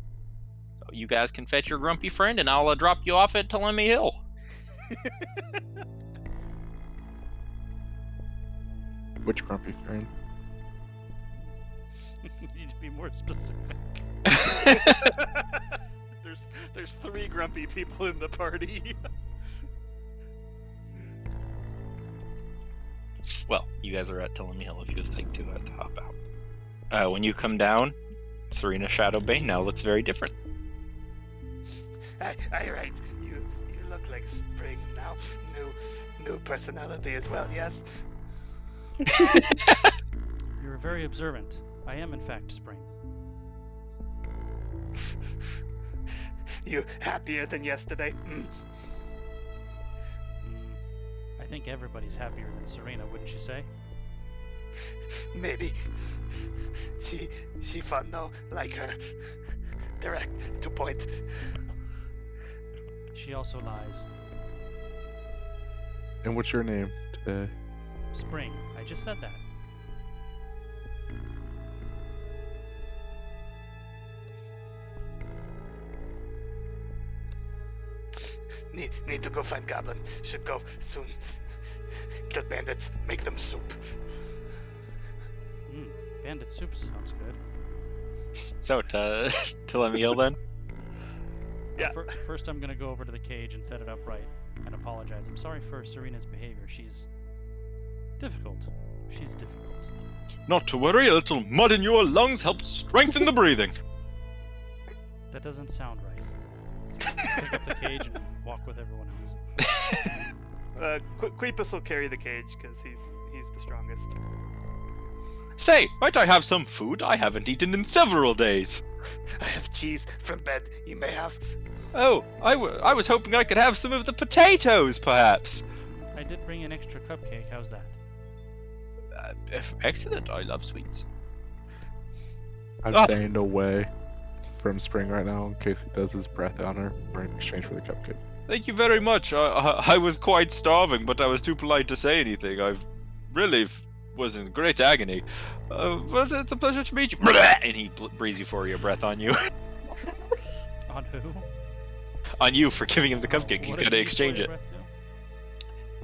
So you guys can fetch your grumpy friend, and I'll drop you off at Telemi Hill. Which grumpy friend? You need to be more specific. There's 3 grumpy people in the party. Well, you guys are at Telemi Hill if you'd like to hop out. When you come down, Serena Shadowbane now looks very different. Aye, right. You look like spring now. New personality as well, yes? You're very observant. I am, in fact, spring. You happier than yesterday? I think everybody's happier than Serena, wouldn't you say? Maybe. She fun though, like her. Direct to point. She also lies. And what's your name today? Spring. I just said that. Need to go find Goblin. Should go soon. Kill bandits. Make them soup. Bandit soup sounds good. So, to let me heal then? Yeah. First, I'm gonna go over to the cage and set it up right and apologize. I'm sorry for Serena's behavior. She's difficult. She's difficult. Not to worry, a little mud in your lungs helps strengthen the breathing. That doesn't sound right. So pick up the cage and walk with everyone else. Queepus will carry the cage because he's the strongest. Say, might I have some food? I haven't eaten in several days. I have cheese from bed. You may have. Oh, I was hoping I could have some of the potatoes, perhaps. I did bring an extra cupcake. How's that? Excellent. I love sweets. I'm Ah. staying away from Spring right now in case he does his breath on her in exchange for the cupcake. Thank you very much. I was quite starving, but I was too polite to say anything. I really was in great agony. But it's a pleasure to meet you. And he breathes euphoria breath on you. On who? On you for giving him the cupcake. He's What got to does exchange it. breath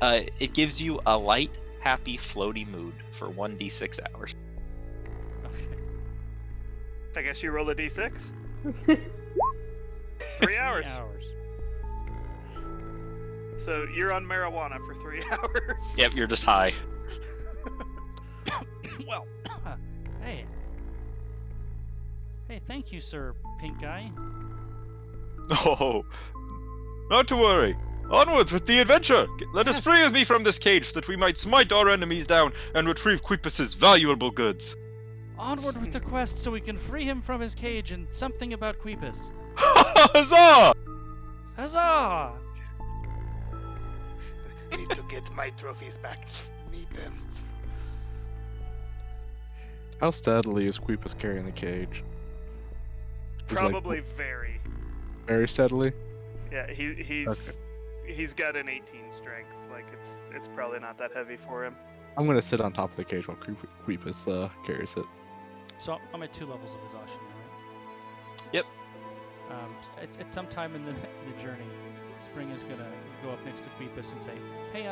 do? It gives you a light, happy, floaty mood for 1d6 hours. Okay. I guess you roll a d6. 3 hours. 3 hours. So you're on marijuana for 3 hours. Yep, you're just high. Well, hey. Hey, thank you, Sir Pink Guy. Oh, not to worry. Onwards with the adventure! Let us Yes. free me from this cage, that we might smite our enemies down and retrieve Quipus's valuable goods. Onward with the quest so we can free him from his cage and something about Queepus. Huzzah! Huzzah! Need to get my trophies back. Need them. How steadily is Queepus carrying the cage? He's like, Probably very. very steadily. Yeah, he's Okay. he's got an 18 strength. Like it's probably not that heavy for him. I'm gonna sit on top of the cage while Queepus carries it. So I'm at 2 levels of exhaustion now, right? Yep. At some time in the journey, Spring is gonna go up next to Queepus and say, "Hey,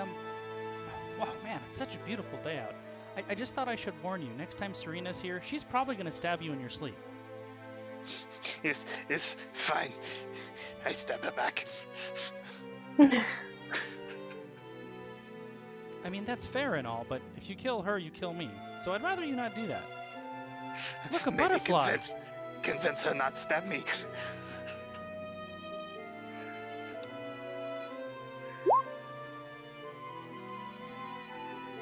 wow, man, it's such a beautiful day out. I just thought I should warn you. Next time Serena's here, she's probably gonna stab you in your sleep." It's fine. I stab her back. I mean, that's fair and all, but if you kill her, you kill me. So I'd rather you not do that. Look, a Maybe butterfly. Convince her not to stab me.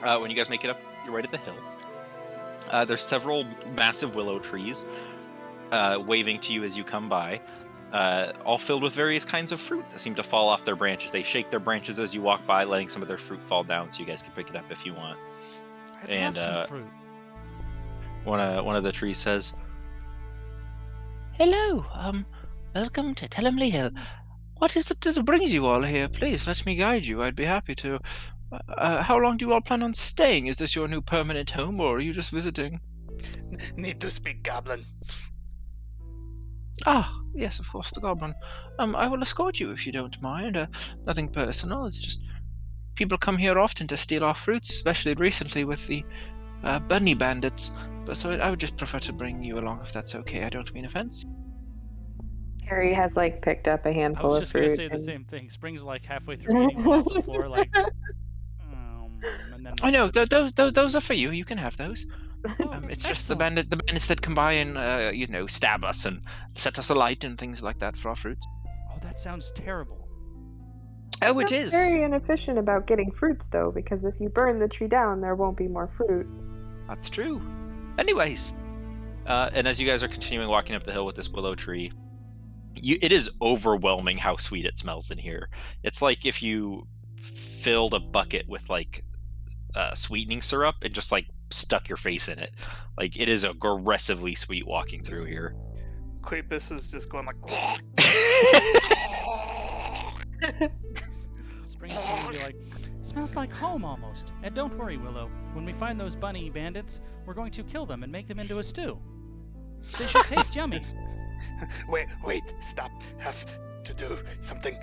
When you guys make it up, you're right at the hill. There's several massive willow trees waving to you as you come by, all filled with various kinds of fruit that seem to fall off their branches. They shake their branches as you walk by, letting some of their fruit fall down so you guys can pick it up if you want. I'd And, love some fruit. One of the trees says, Hello, welcome to Tellamly Hill. What is it that brings you all here? Please let me guide you. I'd be happy to. How long do you all plan on staying? Is this your new permanent home, or are you just visiting? Need to speak Goblin. Ah, yes, of course, the goblin. I will escort you if you don't mind. Nothing personal. It's just people come here often to steal our fruits, especially recently with the bunny bandits. But so I would just prefer to bring you along if that's okay. I don't mean offense. Harry has like picked up a I handful was of just fruit. gonna say the and- same thing. Spring's like halfway through eating them off the floor, like. And then I know those are for you. You can have those. Oh, It's just the excellent. bandits that come by and stab us and set us alight and things like that for our fruits. Oh, that sounds terrible. Oh, it That's is. very inefficient about getting fruits, though, because if you burn the tree down, there won't be more fruit. That's true. anyways. And as you guys are continuing walking up the hill with this willow tree, It is overwhelming how sweet it smells in here. It's like if you filled a bucket with like sweetening syrup and just like stuck your face in it. Like it is aggressively sweet walking through here. Quapus is just going like. Spring's going to be like, smells like home almost. And don't worry, Willow. When we find those bunny bandits, we're going to kill them and make them into a stew. They should taste yummy. Wait, stop. Have to do something.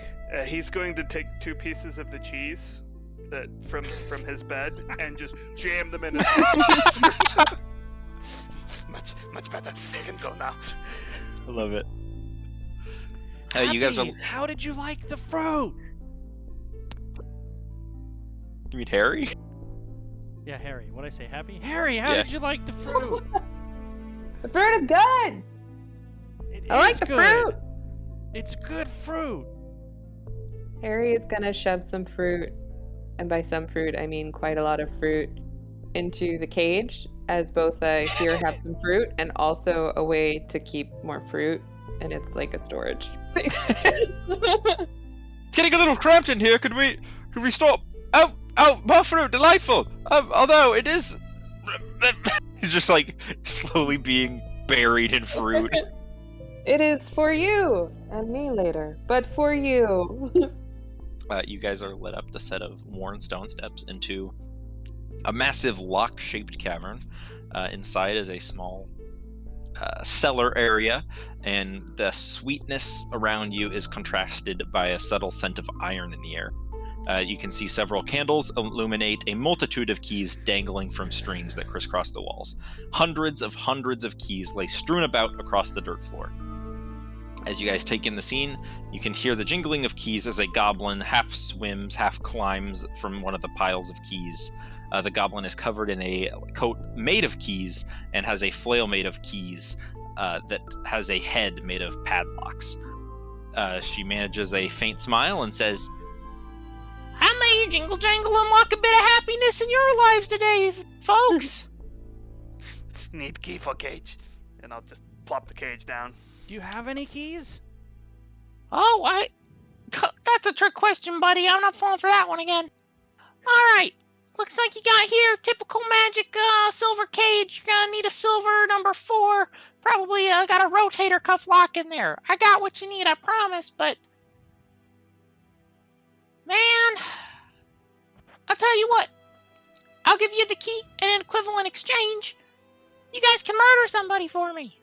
He's going to take 2 pieces of the cheese that from his bed and just jam them in his much better. You can go now. I love it. You guys are. Happy, how did you like the fruit? You mean Harry? Yeah, Harry. What'd I say? Happy? Harry, how Yeah. did you like the fruit? The fruit is good. It I like is the good. fruit. It's good fruit. Harry is gonna shove some fruit, and by some fruit I mean quite a lot of fruit, into the cage as both here have some fruit and also a way to keep more fruit, and it's like a storage. It's getting a little cramped in here. Could we stop? Oh, more fruit, delightful. Although it is. He's just like slowly being buried in fruit. It is for you and me later, but for you. You guys are led up the set of worn stone steps into a massive lock-shaped cavern. Inside is a small cellar area, and the sweetness around you is contrasted by a subtle scent of iron in the air. You can see several candles illuminate a multitude of keys dangling from strings that crisscross the walls. Hundreds of keys lay strewn about across the dirt floor. As you guys take in the scene, you can hear the jingling of keys as a goblin half swims, half climbs from one of the piles of keys. The goblin is covered in a coat made of keys and has a flail made of keys that has a head made of padlocks. She manages a faint smile and says, I may jingle jangle unlock a bit of happiness in your lives today, folks. Need key for cage, and I'll just plop the cage down. Do you have any keys? Oh, that's a trick question, buddy. I'm not falling for that one again. All right. Looks like you got here typical magic silver cage. You're gonna need a silver number 4. Probably got a rotator cuff lock in there. I got what you need, I promise, but man, I'll tell you what. I'll give you the key and an equivalent exchange. You guys can murder somebody for me.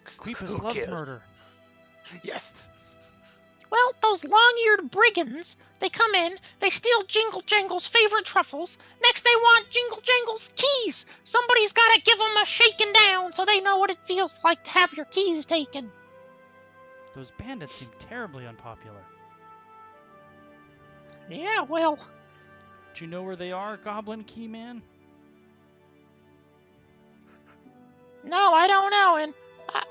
Queepus Who loves killed? murder. Yes. Well, those long-eared brigands, they come in, they steal Jingle Jangle's favorite truffles. Next they want Jingle Jangle's keys. Somebody's gotta give them a shaking down so they know what it feels like to have your keys taken. Those bandits seem terribly unpopular. Yeah, well, Do you know where they are, Goblin Key Man? no, I don't know, and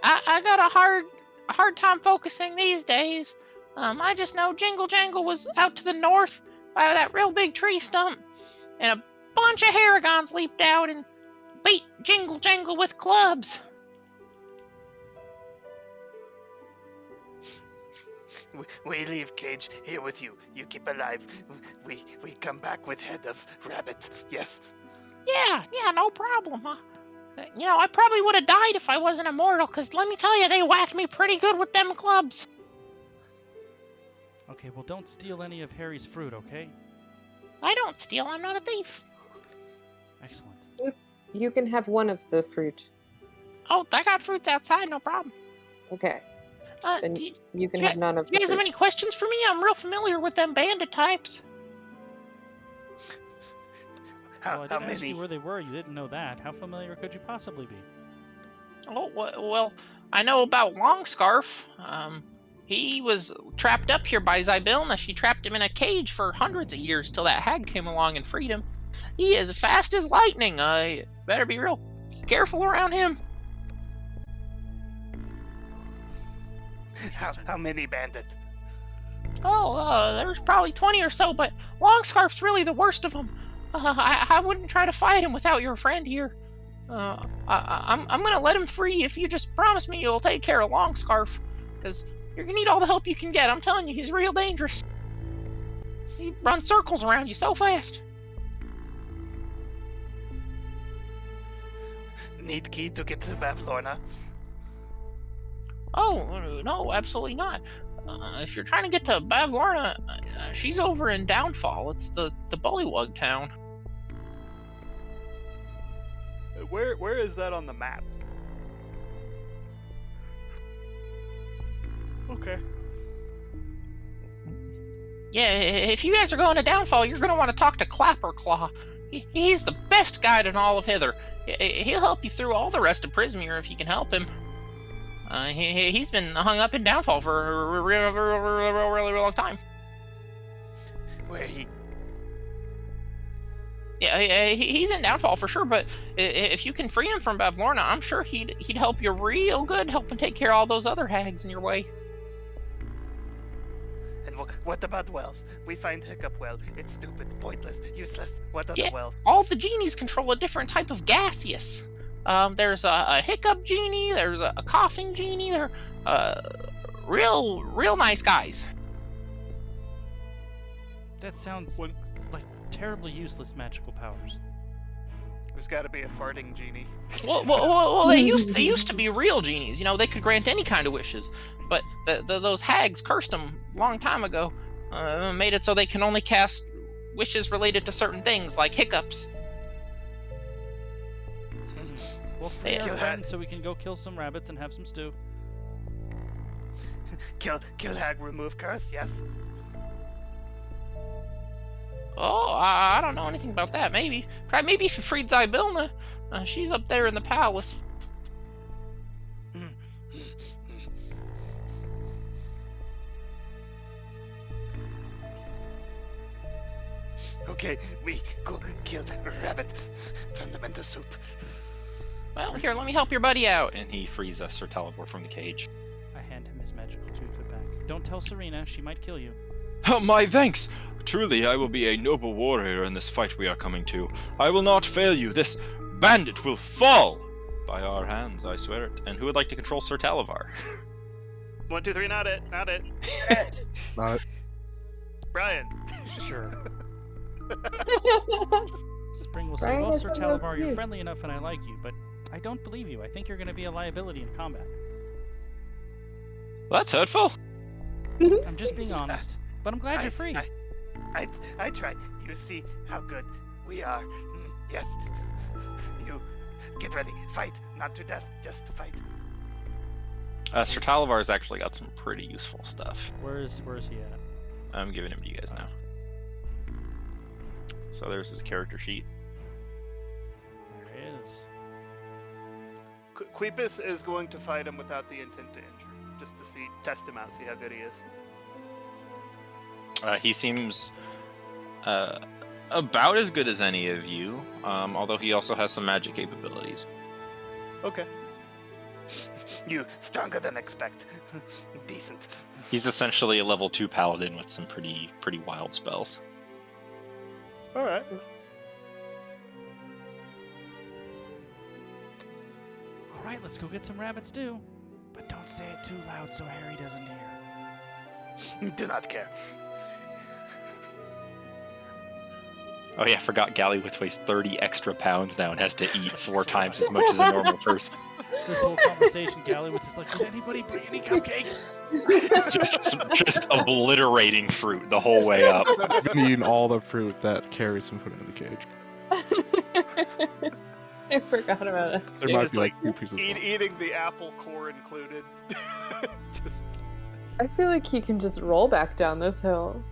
I got a hard time focusing these days. I just know Jingle Jangle was out to the north by that real big tree stump, and a bunch of Harrigans leaped out and beat Jingle Jangle with clubs. We leave cage here with you. You keep alive. We come back with head of rabbit. Yes. Yeah, no problem. I probably would have died if I wasn't immortal, because let me tell you, they whacked me pretty good with them clubs. Okay, well don't steal any of Harry's fruit, okay? I don't steal, I'm not a thief. Excellent. You can have one of the fruit. Oh, I got fruits outside, no problem. Okay. Then Do you can yeah, have none of you the guys have fruit. any questions for me? I'm real familiar with them bandit types. Well, I How didn't ask many? you where they were. You didn't know that. How familiar could you possibly be? Oh, well, I know about Longscarf. He was trapped up here by Zybilna. She trapped him in a cage for hundreds of years till that hag came along and freed him. He is fast as lightning. Better be real careful around him. How many bandit? Oh, there's probably 20 or so, but Longscarf's really the worst of them. I wouldn't try to fight him without your friend here. I'm gonna let him free if you just promise me you'll take care of Longscarf. because you're gonna need all the help you can get. I'm telling you, he's real dangerous. He runs circles around you so fast. Need key to get to Bavlorna. Oh, no, absolutely not. If you're trying to get to Bavlorna, she's over in Downfall. It's the Bullywug town. Where is that on the map? Okay. Yeah, if you guys are going to Downfall, you're going to want to talk to Clapperclaw. He's the best guide in all of Hither. He'll help you through all the rest of Prismere if you can help him. He's been hung up in Downfall for a really long time. Where he? Yeah, he's in Downfall for sure, but if you can free him from Bavlorna, I'm sure he'd help you real good, help him take care of all those other hags in your way. And what about wells? We find Hiccup Well. It's stupid, pointless, useless. What other wells? All the genies control a different type of gaseous. There's a hiccup genie, there's a coughing genie, they're real nice guys. That sounds like terribly useless magical powers. There's got to be a farting genie. Well, they used to be real genies. You know, they could grant any kind of wishes. But those hags cursed them a long time ago. Made it so they can only cast wishes related to certain things, like hiccups. Well, free our friend so we can go kill some rabbits and have some stew. Kill hag, remove curse. Yes. Oh, I don't know anything about that. Maybe if you freed Zybilna. She's up there in the palace. Okay, we go kill rabbit. Turn them into soup. Well, here, let me help your buddy out. And he frees Sir Talibor from the cage. I hand him his magical toothlip back. Don't tell Serena, she might kill you. Oh, my thanks! Truly, I will be a noble warrior in this fight we are coming to. I will not fail you. This bandit will fall by our hands, I swear it. And who would like to control Sir Talivar? 1, 2, 3, not it. Not it. Brian. Sure. Spring will say, Brian well, has Sir one of those Talivar, you're too. friendly enough and I like you, but I don't believe you. I think you're going to be a liability in combat. Well, that's hurtful. I'm just being honest. But I'm glad you're free. I try. You see how good we are. Yes. You get ready. Fight. Not to death. Just to fight. Sir Talivar's actually got some pretty useful stuff. Where is he at? I'm giving him to you guys now. So there's his character sheet. There he is. Quipus is going to fight him without the intent to injure. Just to test him out, see how good he is. He seems about as good as any of you, although he also has some magic capabilities. Okay. You stronger than expect. Decent. He's essentially a level 2 paladin with some pretty wild spells. All right. All right, let's go get some rabbit stew. But don't say it too loud so Harry doesn't hear. Do not care. Oh yeah, I forgot Gallywith weighs 30 extra pounds now and has to eat 4 times as much as a normal person. This whole conversation, Gallywitz is like, did anybody bring any cupcakes? just obliterating fruit the whole way up. I've been eating all the fruit that Carrie's been putting in the cage. I forgot about it. There He's might just be like 2 pieces left. eating the apple core included. Just I feel like he can just roll back down this hill.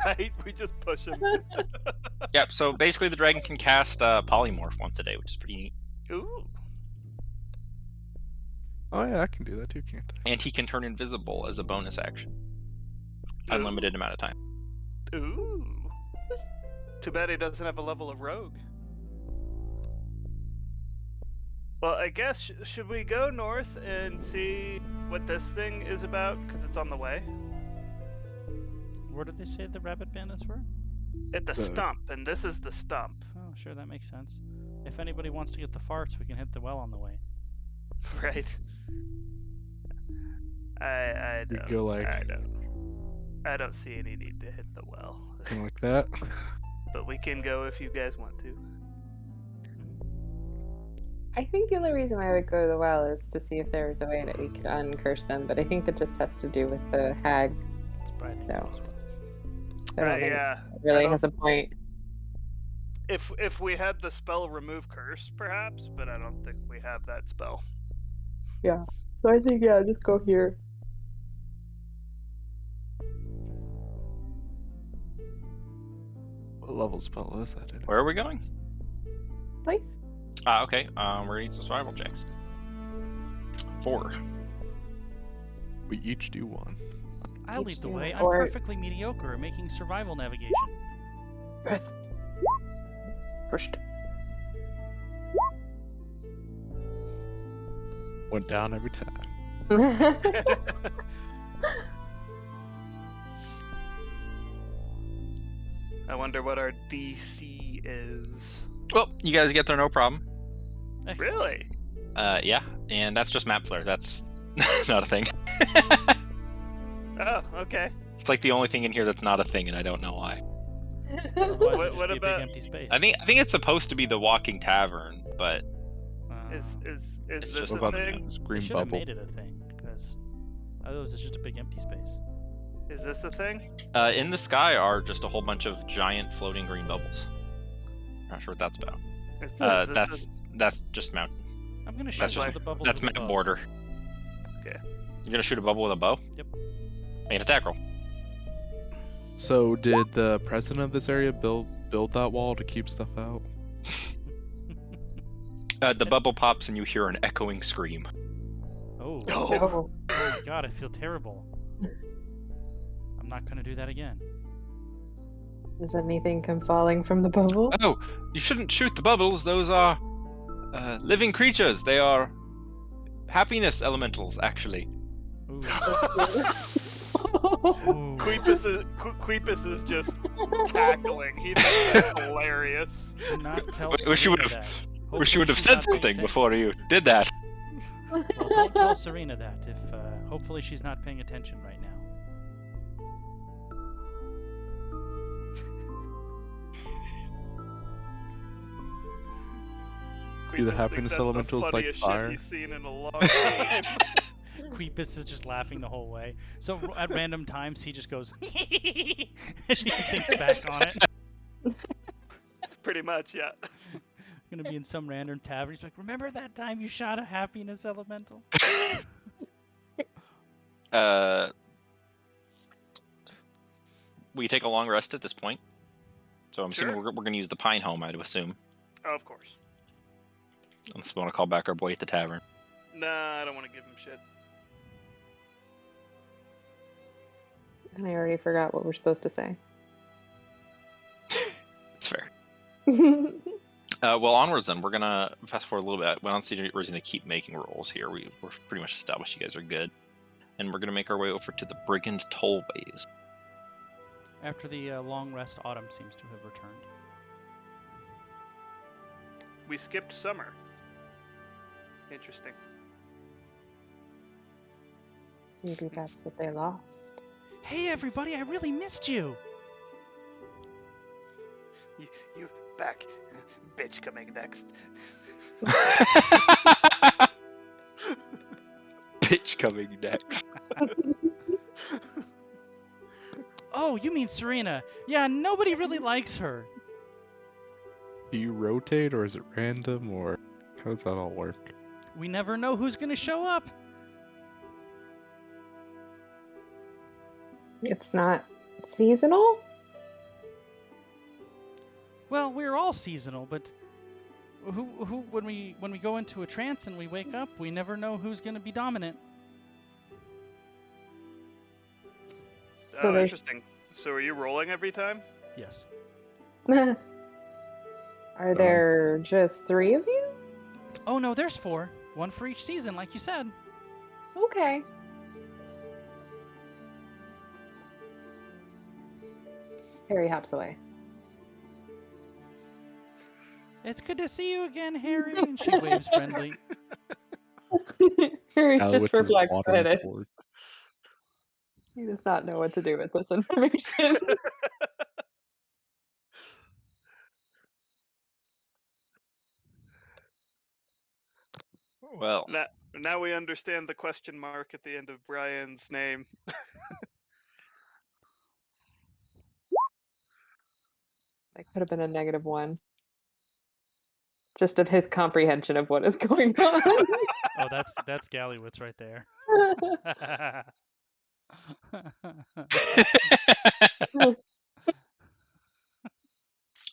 right. We just push him. Yep, so basically the dragon can cast Polymorph once a day, which is pretty neat. Ooh. Oh yeah, I can do that too, can't I? And he can turn invisible as a bonus action. Unlimited amount of time. Ooh. Too bad he doesn't have a level of rogue. Well, I guess should we go north and see what this thing is about? Because it's on the way. Where did they say the rabbit bandits were? At the stump, and this is the stump. Oh, sure, that makes sense. If anybody wants to get the farts, we can hit the well on the way. Right. I We don't. go like I don't see any need to hit the well. something like that. But we can go if you guys want to. I think the only reason why I would go to the well is to see if there's a way that we could uncurse them, but I think that just has to do with the hag, It's probably So. as well. so I don't think yeah. it really I has a point. If we had the spell remove curse, perhaps, but I don't think we have that spell. Yeah. So I think, yeah, just go here. What level spell is that? Where are we going? Place. Okay. We're gonna need some survival checks. 4. We each do one. I'll Each lead the do way. one, I'm or- perfectly mediocre at making survival navigation. First. Went down every time. I wonder what our DC is. Well, you guys get there no problem. Excellent. Really? Yeah, and that's just map flare. That's not a thing. Oh, okay. It's like the only thing in here that's not a thing, and I don't know why. Otherwise, What- it'd just what be a about- big empty space. I think it's supposed to be the walking tavern, but Is It's this just a What about thing? this they green should have bubble? made it a thing, because otherwise it's just a big empty space. Is this a thing? in the sky are just a whole bunch of giant floating green bubbles. Not sure what that's about. Is That's just mountain. I'm gonna shoot That's one just- of the bubbles That's with a map bow. border. Okay. You're gonna shoot a bubble with a bow? Yep. Make an attack roll. So did the president of this area build that wall to keep stuff out? The bubble pops and you hear an echoing scream. Oh. Oh. Oh. Oh my god, I feel terrible. I'm not gonna do that again. Does anything come falling from the bubble? Oh, you shouldn't shoot the bubbles. Those are living creatures. They are happiness elementals, actually. Ooh. Ooh. Queepus is just cackling. He thinks that's hilarious. Do not tell Wish you Serena would've- that. Wish you would Hopefully have she's said not paying something attention. before you did that. Well, don't tell Serena that. If hopefully she's not paying attention right now. Do the Queepus happiness thinks that's elementals the like funniest fire? shit he's seen in a long time. Queepus is just laughing the whole way. So at random times he just goes as she thinks back on it. Pretty much, yeah. Gonna be in some random tavern. He's like, "Remember that time you shot a happiness elemental?" We take a long rest at this point. So I'm assuming Sure. we're going to use the Pine Home, I'd assume. Oh, of course. Unless we want to call back our boy at the tavern. Nah, I don't want to give him shit. I already forgot what we're supposed to say. It's fair. Well, onwards then. We're going to fast forward a little bit. We don't see any reason to keep making rolls here. We're pretty much established you guys are good. And we're going to make our way over to the Brigand Tollways. After the long rest, autumn seems to have returned. We skipped summer. Interesting. Maybe that's what they lost. Hey everybody, I really missed you. You back. Bitch coming next. Bitch coming next. Oh, you mean Serena? Yeah, nobody really likes her. Do you rotate or is it random or how does that all work? We never know who's gonna show up. It's not seasonal? Well, we're all seasonal, but who when we go into a trance and we wake up, we never know who's gonna be dominant. So Oh, there's- interesting. So are you rolling every time? Yes. Are there just 3 of you? Oh no, there's 4. One for each season, like you said. Okay. Harry hops away. It's good to see you again, Harry. And she waves friendly. Harry's just Alowitz is perplexed by watering it. toward. He does not know what to do with this information. Well, Now we understand the question mark at the end of Brian's name. That could have been a -1. Just of his comprehension of what is going on. Oh, that's Gallywitz right there.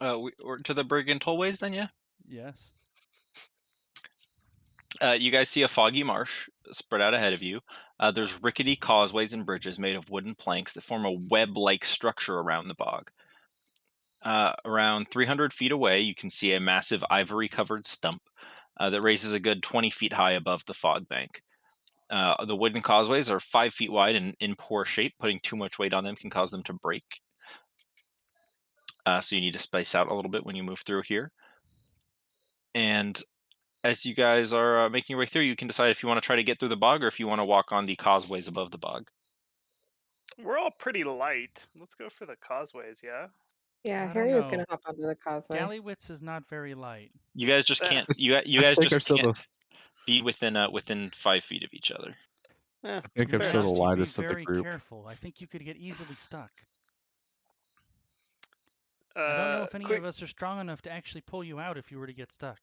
we're to the Brigand Tollways then, yeah? Yes. You guys see a foggy marsh spread out ahead of you. There's rickety causeways and bridges made of wooden planks that form a web-like structure around the bog. Around 300 feet away, you can see a massive ivory-covered stump that raises a good 20 feet high above the fog bank. The wooden causeways are 5 feet wide and in poor shape. Putting too much weight on them can cause them to break. So you need to space out a little bit when you move through here. And as you guys are making your way through, you can decide if you want to try to get through the bog or if you want to walk on the causeways above the bog. We're all pretty light. Let's go for the causeways, yeah? Yeah, I don't Harry was gonna know. hop onto the causeway. Gallywitz is not very light. You guys just Yeah. can't. You I guys think I'm just still can't the be within 5 feet of each other. Yeah, I think I'm You're still the supposed to be lightest of the very group. careful. I think you could get easily stuck. I don't know if any quick, of us are strong enough to actually pull you out if you were to get stuck.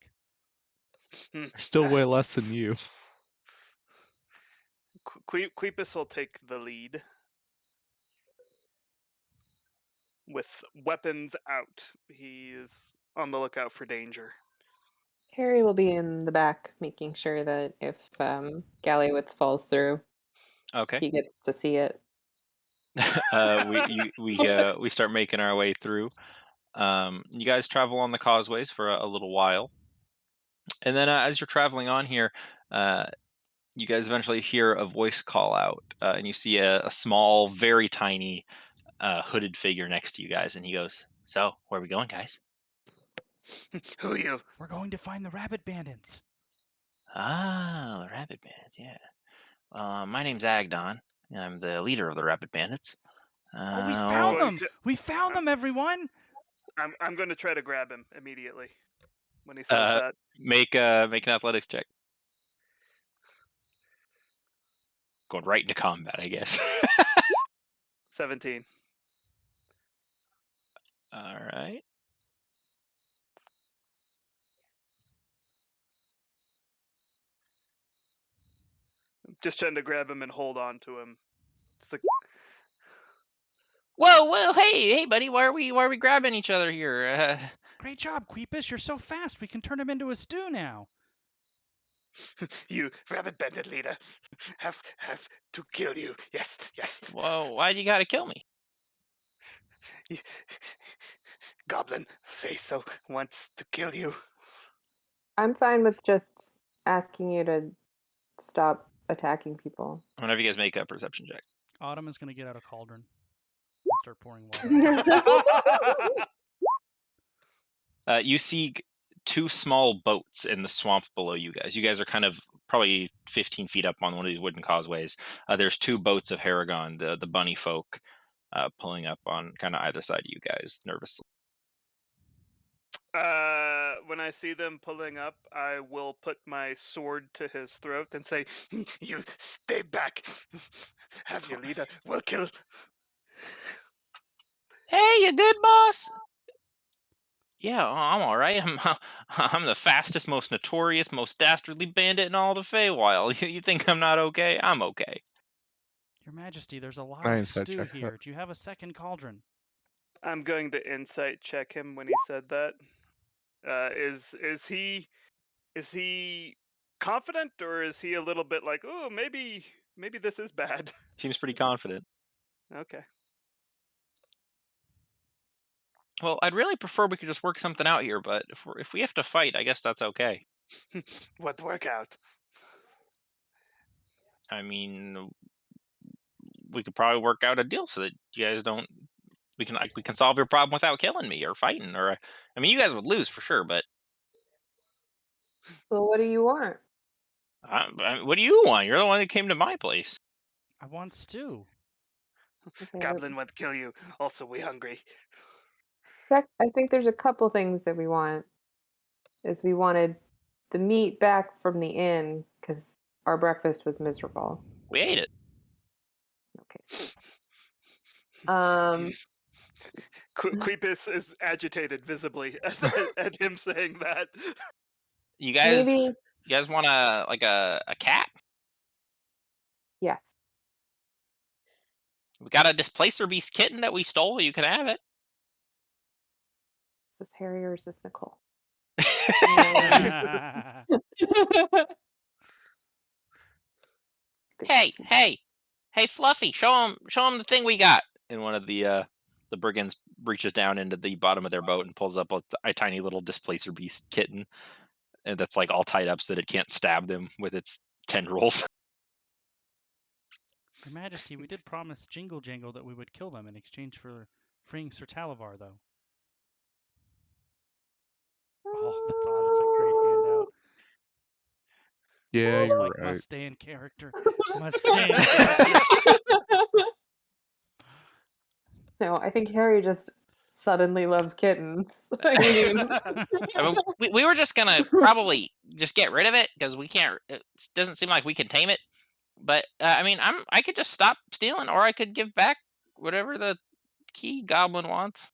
I still weigh less than you. Queepus will take the lead. With weapons out. He is on the lookout for danger. Harry will be in the back, making sure that if Gallywitz falls through, Okay. he gets to see it. We start making our way through. You guys travel on the causeways for a little while, and then as you're traveling on here, you guys eventually hear a voice call out, and you see a small, very tiny, hooded figure next to you guys, and he goes, "So, where are we going, guys?" Who are you? We're going to find the rabbit bandits. Ah, the Rabbit Bandits, yeah. My name's Agdon. I'm the leader of the Rabbit Bandits. Oh, we Uh, found Going them! to- We found them, everyone! I'm going to try to grab him immediately when he says that. make an athletics check. Going right into combat, I guess. 17. All right. Just trying to grab him and hold on to him. It's like, Whoa, hey, buddy, why are we grabbing each other here? Great job, Queepus. You're so fast. We can turn him into a stew now. you, rabbit bandit leader, have to kill you. Yes. Whoa, why do you gotta kill me? You- Goblin say so wants to kill you. I'm fine with just asking you to stop attacking people. Whenever you guys make a perception check. Autumn is going to get out a cauldron and start pouring water. You see two small boats in the swamp below you guys. You guys are kind of probably 15 feet up on one of these wooden causeways. There's two boats of Haragon, the bunny folk, pulling up on kind of either side of you guys nervously. When I see them pulling up, I will put my sword to his throat and say, "You stay back. Have your leader. We'll kill." Hey, you good, boss? Yeah, I'm all right. I'm the fastest, most notorious, most dastardly bandit in all the Feywild. You think I'm not okay? I'm okay. Your Majesty, there's a lot I of insight stew check that. here. Do you have a second cauldron? I'm going to insight check him when he said that. Is he confident, or is he a little bit like, oh, maybe this is bad? Seems pretty confident. Okay. Well, I'd really prefer we could just work something out here, but if we have to fight, I guess that's okay. What workout? I mean, we could probably work out a deal so that you guys don't. We can solve your problem without killing me or fighting, or I mean, you guys would lose for sure, but Well, what do you want? What do you want? You're the one that came to my place. I want stew. Okay, Goblin won't kill you. Also, we hungry. I think there's a couple things that we want. Is we wanted the meat back from the inn because our breakfast was miserable. We ate it. Okay. So, Queepus is agitated visibly at him saying that. You guys, maybe you guys want a cat? yes. We got a displacer beast kitten that we stole. You can have it. Is this Harry or is this Nicole? Hey, Fluffy, show him the thing we got. And one of the brigands reaches down into the bottom of their boat and pulls up a tiny little displacer beast kitten, and that's like all tied up so that it can't stab them with its tendrils. Your Majesty, we did promise Jingle Jangle that we would kill them in exchange for freeing Sir Talavar, though. Oh, that's odd. It's a great handout. Yeah, It's you're like, right. must stay in character. Must stay in character. No, I think Harry just suddenly loves kittens. I mean, I mean, we were just gonna probably just get rid of it because we can't. It doesn't seem like we can tame it. But I mean, I could just stop stealing, or I could give back whatever the key goblin wants.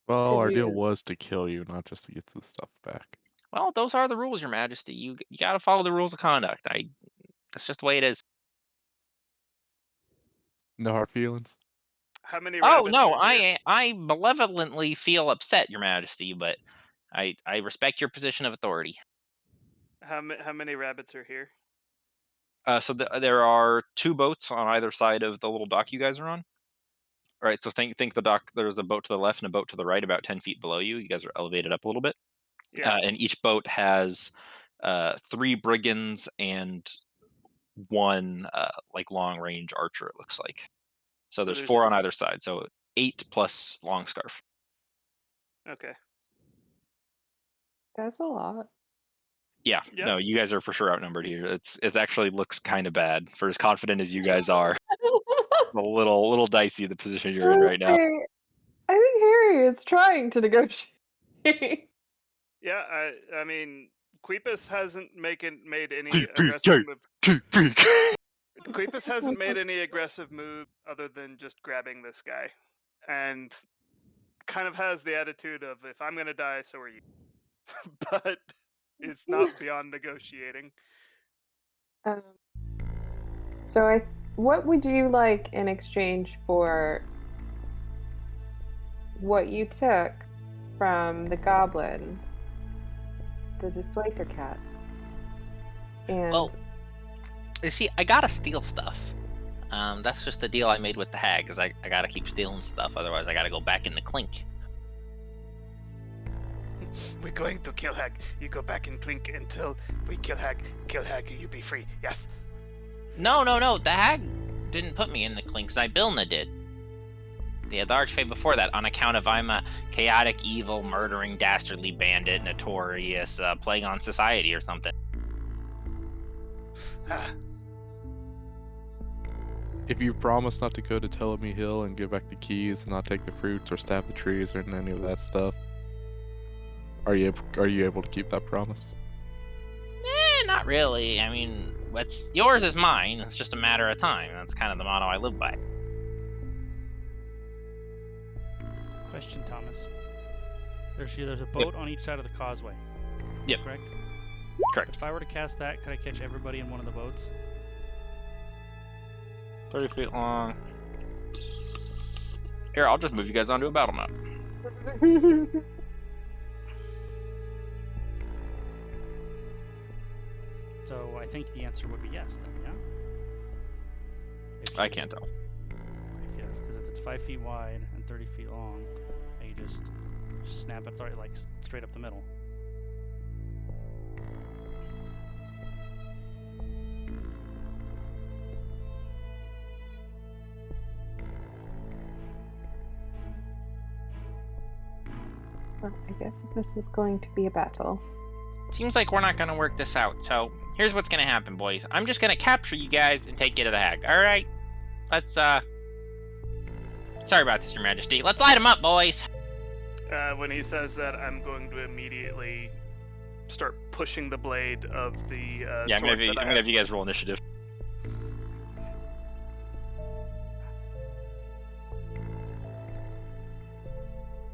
Well, Did our deal you- was to kill you, not just to get the stuff back. Well, those are the rules, Your Majesty. You got to follow the rules of conduct. That's just the way it is. No hard feelings. How many Oh rabbits no, are here? I malevolently feel upset, Your Majesty, but I respect your position of authority. How many rabbits are here? So there are 2 boats on either side of the little dock you guys are on. All right, so think the dock. There's a boat to the left and a boat to the right, about 10 feet below you. You guys are elevated up a little bit. Yeah. And each boat has 3 brigands and 1 like long range archer. It looks like. So there's there's 4 on either side. So 8 plus long scarf. Okay. that's a lot. Yeah, Yep. no, you guys are for sure outnumbered here. It actually looks kind of bad for as confident as you guys are. It's a little dicey the position you're in right now. Honestly, I think Harry is trying to negotiate. Yeah. I mean, Queepus hasn't made any aggressive move. Queepus hasn't made any aggressive move other than just grabbing this guy, and kind of has the attitude of, if I'm gonna die, so are you. But it's not beyond negotiating. Um, so what would you like in exchange for what you took from the goblin, the displacer cat? And Well, you see, I gotta steal stuff. That's just the deal I made with the hag, is I gotta keep stealing stuff, otherwise I gotta go back in the clink. We're going to kill Hag. You go back and clink until we kill Hag. Kill Hag, you be free. Yes. No, the hag didn't put me in the clinks, Ibilna did. The Archfey before that, on account of I'm a chaotic, evil, murdering, dastardly bandit, notorious, plague on society or something. Ah, If you promise not to go to Telemy Hill and give back the keys and not take the fruits or stab the trees or any of that stuff, are you able to keep that promise? Not really. I mean, what's yours is mine. It's just a matter of time. That's kind of the motto I live by. Question, Thomas. There's a boat on each side of the causeway. Yep. Correct? Correct. If I were to cast that, could I catch everybody in one of the boats? 30 feet long. Here, I'll just move you guys onto a battle map. So I think the answer would be yes, then, yeah? If I she- can't tell. Because if it's 5 feet wide and 30 feet long, I can just snap it like straight up the middle. Well, I guess this is going to be a battle. Seems like we're not gonna work this out, so here's what's gonna happen, boys. I'm just gonna capture you guys and take you to the hag, alright? Let's, Sorry about this, Your Majesty. Let's light him up, boys! When he says that, I'm going to immediately start pushing the blade of the Yeah, I'm sword gonna that I have you guys roll initiative.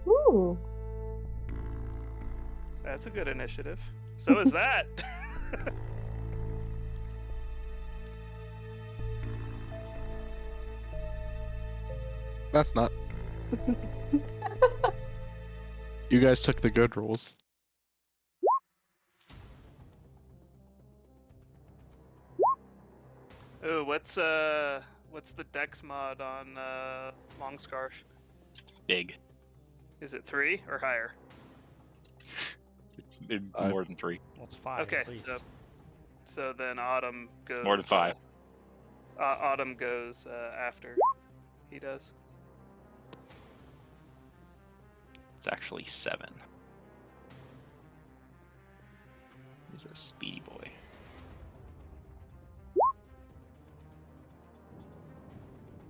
Ooh. That's a good initiative. So is that. That's not. You guys took the good rolls. Ooh, what's the dex mod on long scarf? Big. Is it 3 or higher? More than 3. Well, it's 5 Okay, at least. so then Autumn goes. More than 5. Autumn goes after he does. It's actually 7. He's a speedy boy.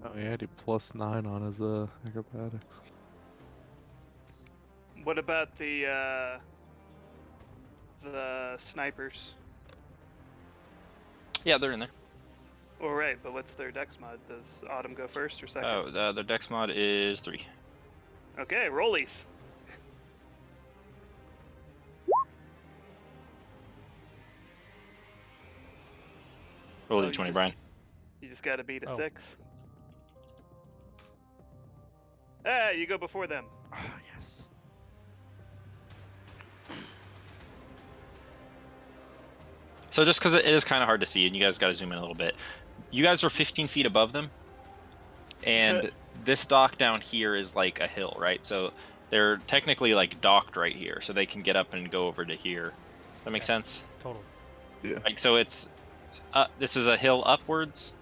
Oh yeah, I did +9 on his acrobatics. What about the snipers? Yeah, they're in there. All right, but what's their dex mod? Does Autumn go first or second? Oh, their dex mod is 3. Okay, rollies. Roll Oh, the you 20, just- Brian. You just gotta beat a Oh. 6. Ah, you go before them. Oh, yes. So just because it is kind of hard to see, and you guys got to zoom in a little bit. You guys are 15 feet above them, and this dock down here is like a hill, right? So they're technically like docked right here, so they can get up and go over to here. That makes sense? Totally. Like, so it's this is a hill upwards,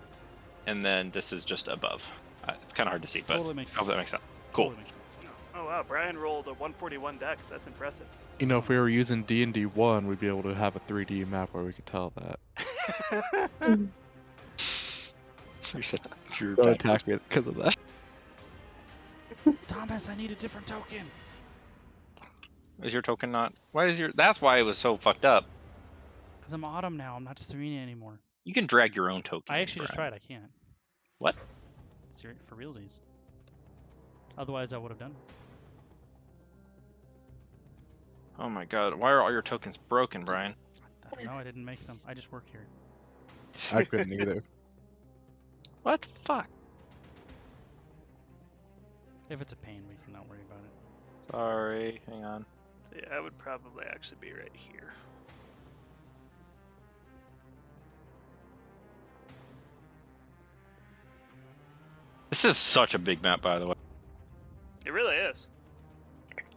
and then this is just above. It's kind of hard to see, but Totally makes I hope that sense. makes sense. Cool. Totally makes sense. Oh wow, Brian rolled a 141 dex. That's impressive. You know, if we were using D&D 1, we'd be able to have a 3D map where we could tell that. You're such a Don't attack me because of that. Thomas, I need a different token. Is your token not? Why is your? That's why it was so fucked up. Because I'm Autumn now. I'm not Serena anymore. You can drag your own token. I actually just Brian. tried. I can't. What? For realsies. Otherwise, I would have done it. Oh my god, why are all your tokens broken, Brian? I don't know. I didn't make them. I just work here. I couldn't either. What the fuck? If it's a pain, we can not worry about it. Sorry, hang on. Yeah, I would probably actually be right here. This is such a big map, by the way. It really is.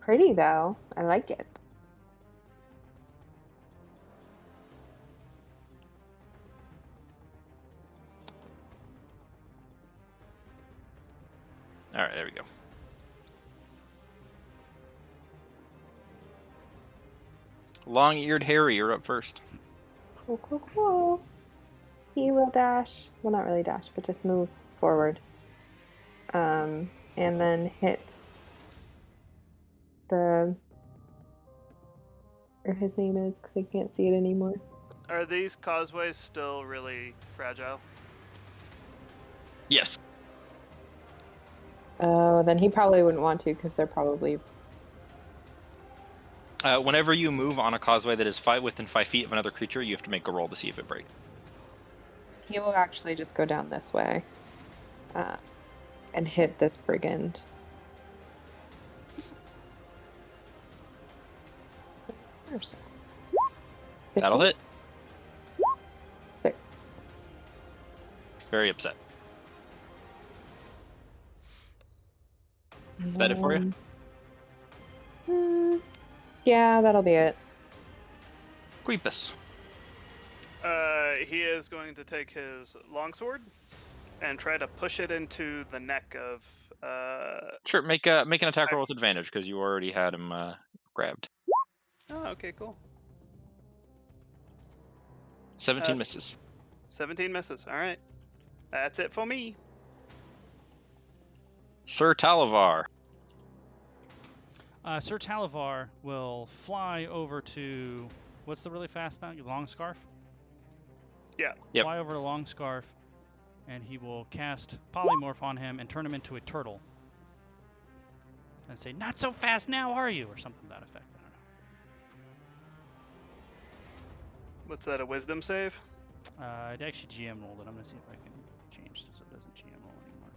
Pretty though. I like it. Alright, there we go. Long-eared Harry, you're up first. Cool. He will dash. Well, not really dash, but just move forward. And then hit the... Or his name is, because I can't see it anymore. Are these causeways still really fragile? Yes. Oh, then he probably wouldn't want to, because they're probably... Whenever you move on a causeway that is within 5 feet of another creature, you have to make a roll to see if it breaks. He will actually just go down this way. And hit this brigand. That'll hit. 6. Very upset. Is that it for you? Yeah, that'll be it. Creepus. He is going to take his longsword and try to push it into the neck of. Sure, make an attack roll with advantage because you already had him grabbed. Oh, okay, cool. 17 misses. 17 misses. All right. That's it for me. Sir Talavar. Sir Talavar will fly over to what's the really fast now? Long Scarf? Yeah. Yep. Fly over to Long Scarf, and he will cast Polymorph on him and turn him into a turtle. And say, "Not so fast now, are you?" or something to that effect. I don't What's that, a wisdom save? know. I'd actually GM rolled it. I'm gonna see if I can change this so it doesn't GM roll anymore.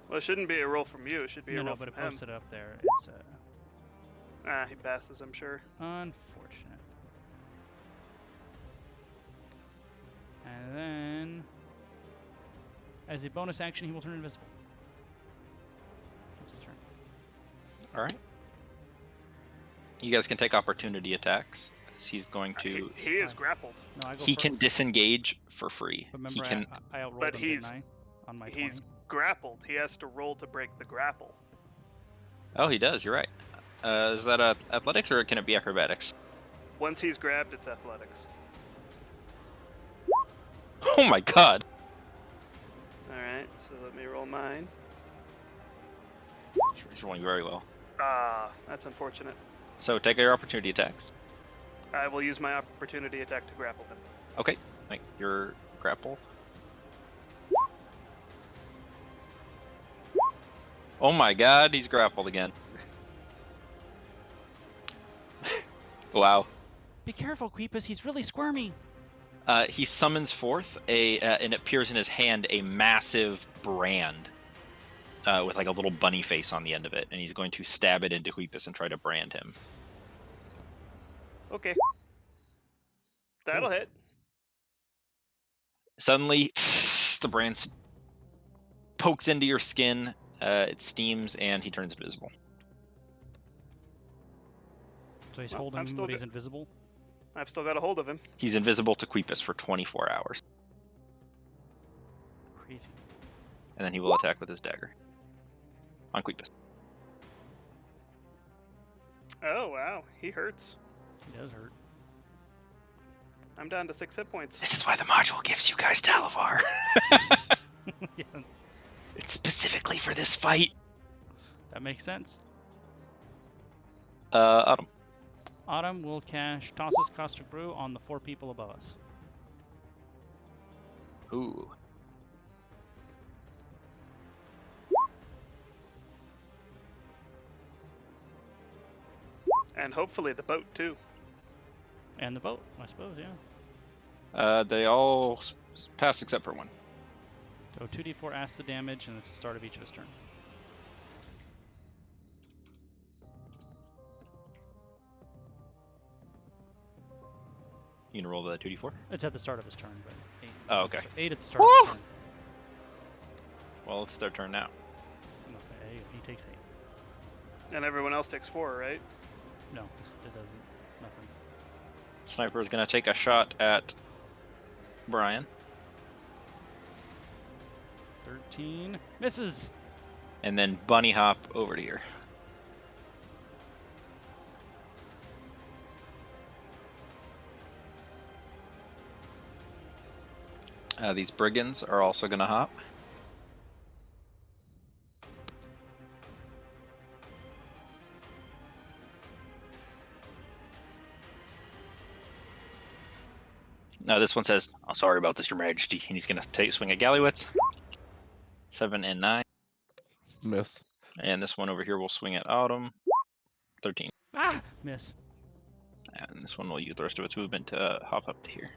Well, it shouldn't be a roll from you. It should be a roll No, but it from him. posted up there. It's He passes, I'm sure. unfortunate. And then, as a bonus action, he will turn invisible. That's his turn. All right. You guys can take opportunity attacks. 'Cause he's going to. He is grappled. No, I go He first. can disengage for free. Remember, He can. I outrolled But him, he's- didn't I? On my He's 20. grappled. He has to roll to break the grapple. Oh, he does. You're right. Is that athletics or can it be acrobatics? Once he's grabbed, it's athletics. Oh my god. All right, so let me roll mine. He's rolling very well. That's unfortunate. So take your opportunity attacks. I will use my opportunity attack to grapple him. Okay. Make your grapple. Oh my god, he's grappled again. Wow. Be careful, Queepus. He's really squirmy. He summons forth and it appears in his hand a massive brand with like a little bunny face on the end of it, and he's going to stab it into Huipus and try to brand him. Okay. That'll hit. Suddenly, the brand pokes into your skin, it steams, and he turns invisible. So he's Well, holding I'm him, still but he's go- invisible. I've still got a hold of him. He's invisible to Queepus for 24 hours, Crazy. and then he will attack with his dagger on Queepus. Oh, wow. He hurts. He does hurt. I'm down to 6 hit points. This is why the module gives you guys Talavar. Yeah, It's specifically for this fight. that makes sense. Autumn. Autumn will cast Tosses Caustic Brew on the 4 people above us. Ooh. And hopefully the boat, too. And the boat, I suppose, yeah. They all pass except for one. So 2d4 acid damage, and it's the start of each of his turn. You can roll the 2d4. It's at the start of his turn, but 8. Oh, okay. 8 at the start of his turn. Well, it's their turn now. Okay, he takes 8. And everyone else takes 4, right? No, it doesn't. Nothing. Sniper is going to take a shot at Brian, 13. Misses! and then bunny hop over to here. These brigands are also going to hop. Now this one says, "Oh, sorry about this, Your Majesty," and he's going to take swing at Gallywitz. 7 and 9. Miss. And this one over here will swing at Autumn. 13. Ah! Miss. And this one will use the rest of its movement to hop up to here.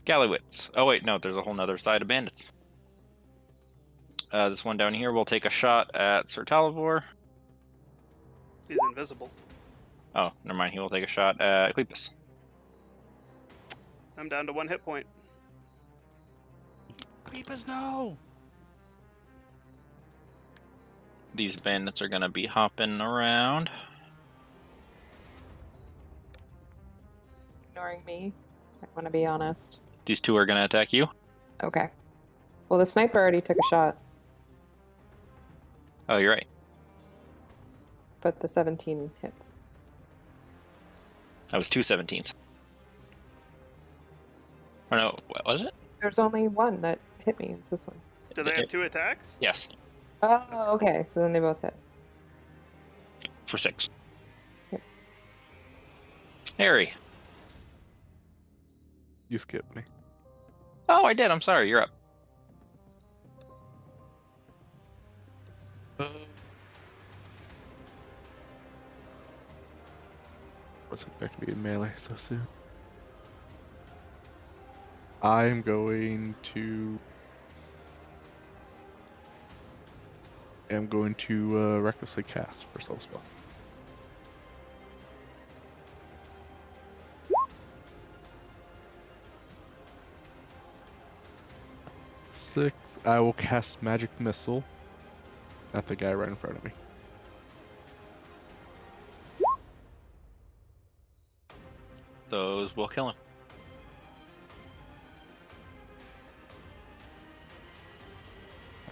Gallywitz. Oh wait, no, there's a whole nother side of bandits. This one down here will take a shot at Sir Talavor. He's invisible. Oh, never mind, he will take a shot at Queepus. I'm down to 1 hit point. Queepus, no! These bandits are going to be hopping around. Ignoring me. I want to be honest. These two are going to attack you. Okay. Well, the sniper already took a shot, Oh, you're right. but the 17 hits. That was 2 17s. Oh no, what was it? There's only one that hit me. It's this one. Do they have 2 attacks? Yes, Oh, okay. So then they both hit. for 6. Yep. Harry. You skipped me. Oh, I did. I'm sorry. You're up. Wasn't expecting to be in melee so soon. I'm going to. Recklessly cast for soul spell. Six. I will cast magic missile at the guy right in front of me. Those will kill him.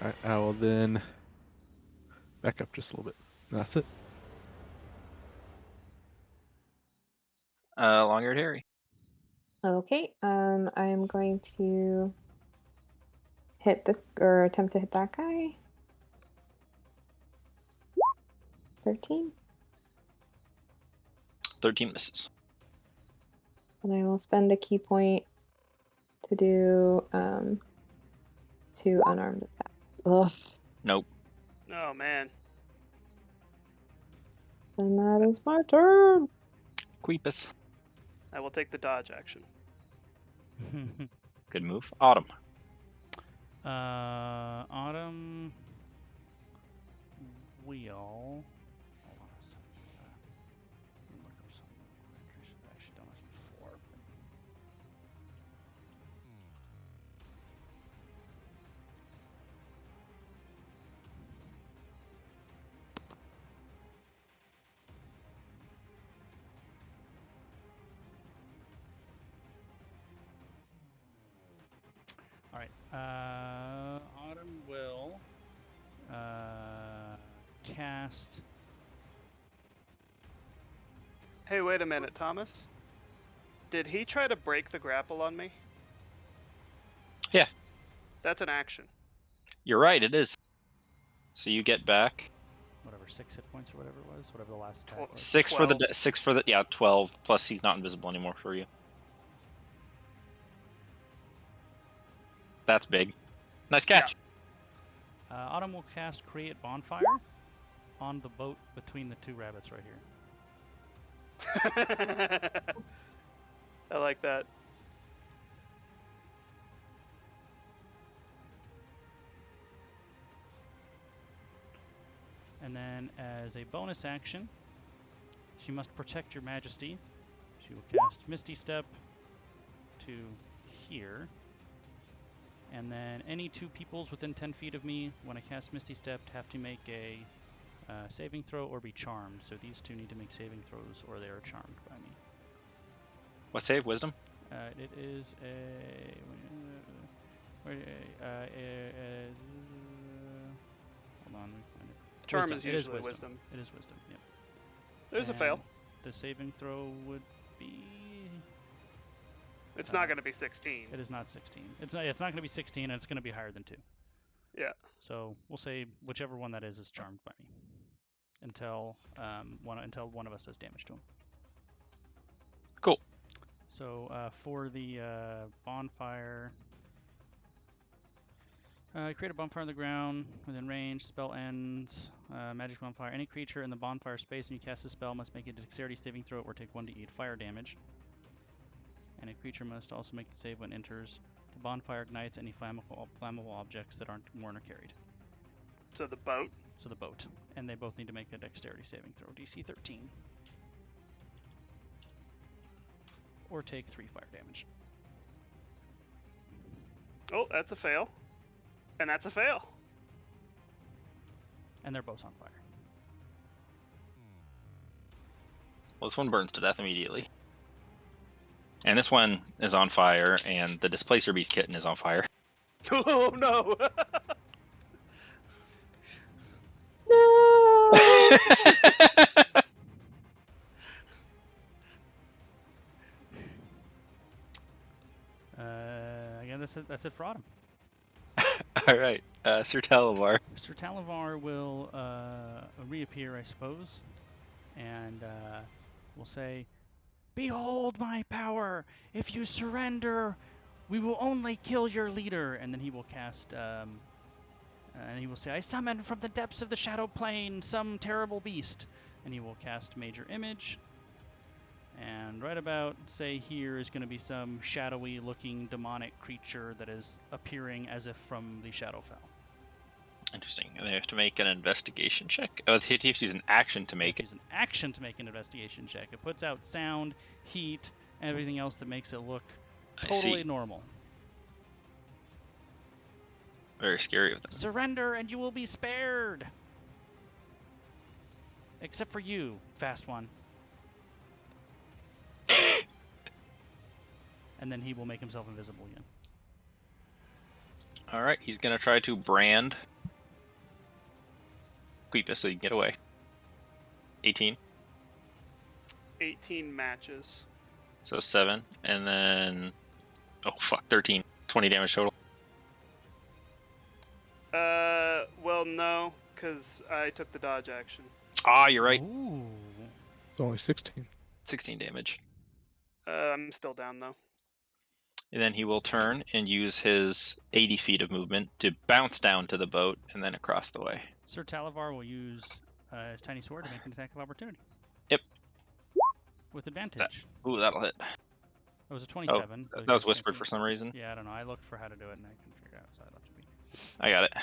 Alright, I will then back up just a little bit. That's it. Long-haired Harry. Okay. I am going to hit this or attempt to hit that guy. 13. 13 misses. And I will spend a key point to do 2 unarmed attacks. Ugh. Nope. Oh man. And that is my turn. Queepus. I will take the dodge action. Good move. Autumn. Autumn will. Hold on a second. Let me look up something real quick. I should have actually done this before. All right. Autumn will cast. Hey, wait a minute, Thomas. Did he try to break the grapple on me? Yeah. That's an action. You're right, it is. So you get back Whatever, 6 hit points or whatever it was, whatever the last attack was. 6 for the 12, plus he's not invisible anymore for you. That's big. Nice catch. Autumn will cast Create Bonfire on the boat between the 2 rabbits right here. I like that. And then, as a bonus action, she must protect your majesty. She will cast Misty Step to here. And then any 2 peoples within 10 feet of me, when I cast Misty Step, have to make a saving throw or be charmed. So these 2 need to make saving throws or they are charmed by me. What save? Wisdom? It is hold on. Charm Wisdom. is It usually wisdom. It is wisdom. Yep. There's a fail. And the saving throw would be. It's not going to be 16. It is not 16. It's not going to be 16, and it's going to be higher than 2. Yeah. So we'll say whichever one that is charmed by me until one of us does damage to him. Cool. So for the bonfire, create a bonfire on the ground within range. Spell ends. Magic bonfire. Any creature in the bonfire space and you cast the spell must make a dexterity saving throw or take 1d8 fire damage. And a creature must also make the save when enters. The bonfire ignites any flammable objects that aren't worn or carried. So the boat. So the boat. And they both need to make a dexterity saving throw. DC 13. Or take 3 fire damage. Oh, that's a fail. And that's a fail. And they're both on fire. Well, this one burns to death immediately. And this one is on fire, and the Displacer Beast kitten is on fire. Oh no! No. Yeah, that's it for Autumn. All right, Sir Talavar. Sir Talavar will reappear, I suppose, and will say, "Behold my power! If you surrender, we will only kill your leader." And then he will cast, and he will say, "I summon from the depths of the shadow plane some terrible beast." And he will cast Major Image. And right about, say, here is going to be some shadowy looking demonic creature that is appearing as if from the Shadowfell. Interesting. They have to make an investigation check. Oh, they have to use an action to make it. Use an action to make an investigation check. It puts out sound, heat, and everything else that makes it look totally normal. Very scary of them. Surrender and you will be spared. Except for you, fast one. And then he will make himself invisible again. All right, he's gonna try to brand Queepus so you can get away. 18. 18 matches. So 7, and then 13. 20 damage total. Well, no, because I took the dodge action. Ah, you're right. Ooh. It's only 16. 16 damage. I'm still down though. And then he will turn and use his 80 feet of movement to bounce down to the boat and then across the way. Sir Talavar will use his tiny sword to make an attack of opportunity. Yep. With advantage. Ooh, that'll hit. It was a 27. That was whispered for some reason. Yeah, I don't know. I looked for how to do it and I couldn't figure it out, so I left it be. I got it.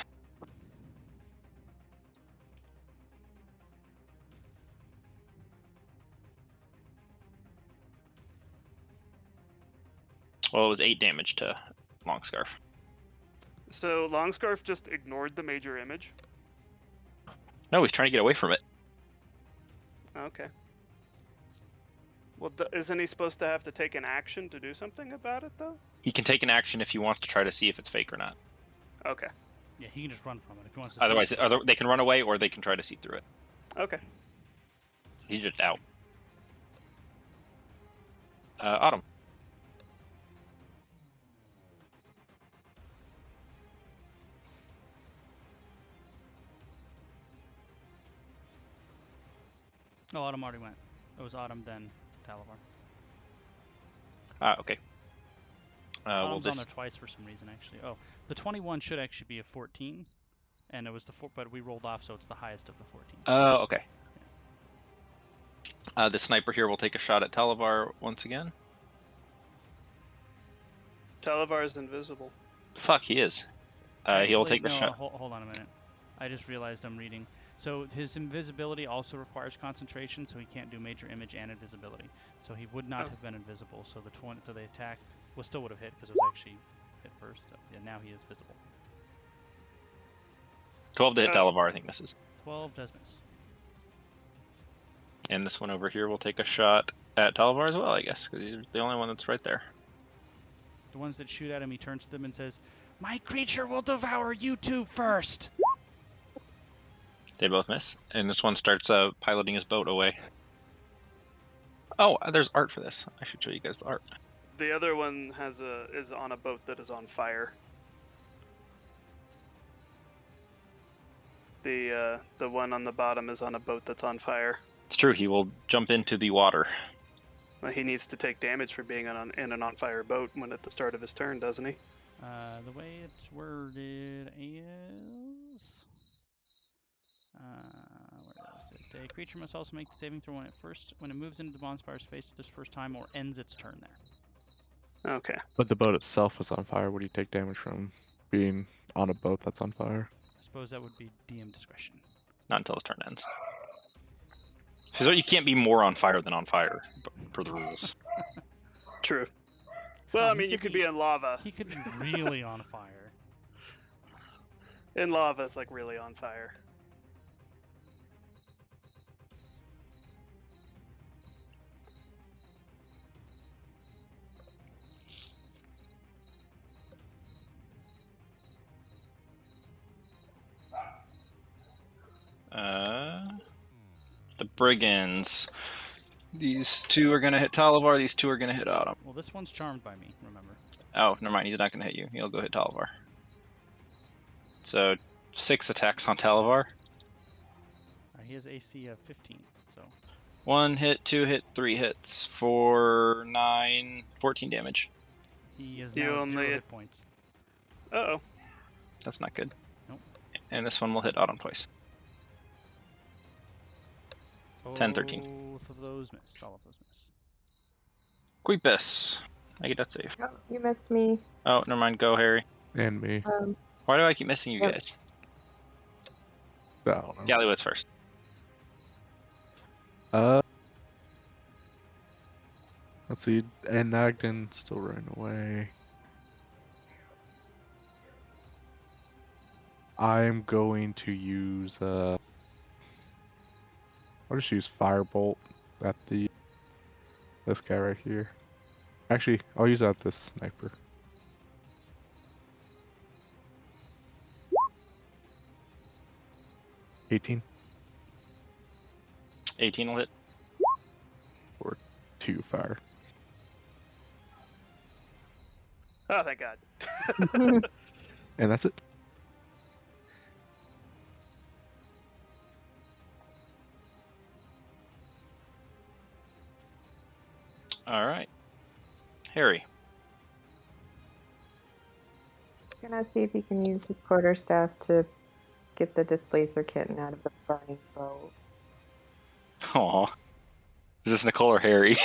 Well, it was 8 damage to Longscarf. So Longscarf just ignored the major image. No, he's trying to get away from it. Okay. Well, isn't he supposed to have to take an action to do something about it, though? He can take an action if he wants to try to see if it's fake or not. Okay. Yeah, he can just run from it if he wants to. Otherwise, they can run away or they can try to see through it. Okay. He's just out. Autumn. Oh, Autumn already went. It was Autumn, then Talavar. Okay. We'll Autumn's on just... there twice for some reason, actually. Oh, the 21 should actually be a 14, and it was but we rolled off, so it's the highest of the 14. Oh, okay. The sniper here will take a shot at Talavar once again. Talavar is invisible. Fuck, he is. He'll take the shot. Hold on a minute. I just realized I'm reading. So his invisibility also requires concentration, so he can't do major image and invisibility. So he would not have been invisible. So the attack still would have hit because it was actually hit first. So, yeah, now he is visible. 12 to hit Talavar, I think misses. 12 does miss. And this one over here will take a shot at Talavar as well, I guess, because he's the only one that's right there. The ones that shoot at him, he turns to them and says, "My creature will devour you two first." They both miss. And this one starts piloting his boat away. Oh, there's art for this. I should show you guys the art. The other one is on a boat that is on fire. The one on the bottom is on a boat that's on fire. It's true, he will jump into the water. Well, he needs to take damage for being in an on-fire boat when at the start of his turn, doesn't he? The way it's worded is... where is it? A creature must also make the saving throw when it moves into the bonspire's face this first time or ends its turn there. Okay. But the boat itself was on fire. What do you take damage from being on a boat that's on fire? I suppose that would be DM discretion. Not until his turn ends. So you can't be more on fire than on fire, per the rules. True. Well, I He mean, you could be in lava. He could be really on fire. In lava, it's like really on fire. The brigands. These two are gonna hit Talivar. These two are gonna hit Autumn. Well, this one's charmed by me, remember. Oh, never mind. He's not gonna hit you. He'll go hit Talivar. So 6 attacks on Talivar. He has AC of 15, so 1 hit, 2 hit, 3 hits for 14 damage. he is You now only 0 hit- hit points. Uh-oh. That's not good. Nope. And this one will hit Autumn twice. 10, 13. Both of those miss. All of those miss. Queepus. I get that save. Oh, you missed me. Oh, never mind. Go, Harry. And me. Why do I keep missing you Yep. guys? I don't know. Gallywitz first. Let's see. And Nagden still running away. I'm going to use I'll just use Firebolt at this guy right here. Actually, I'll use that at this sniper. $18. 18 will hit. 2 fire. Oh, thank God. And that's it. All right. Harry. Gonna see if he can use his quarterstaff to get the displacer kitten out of the burning boat. Aw. Is this Nicole or Harry?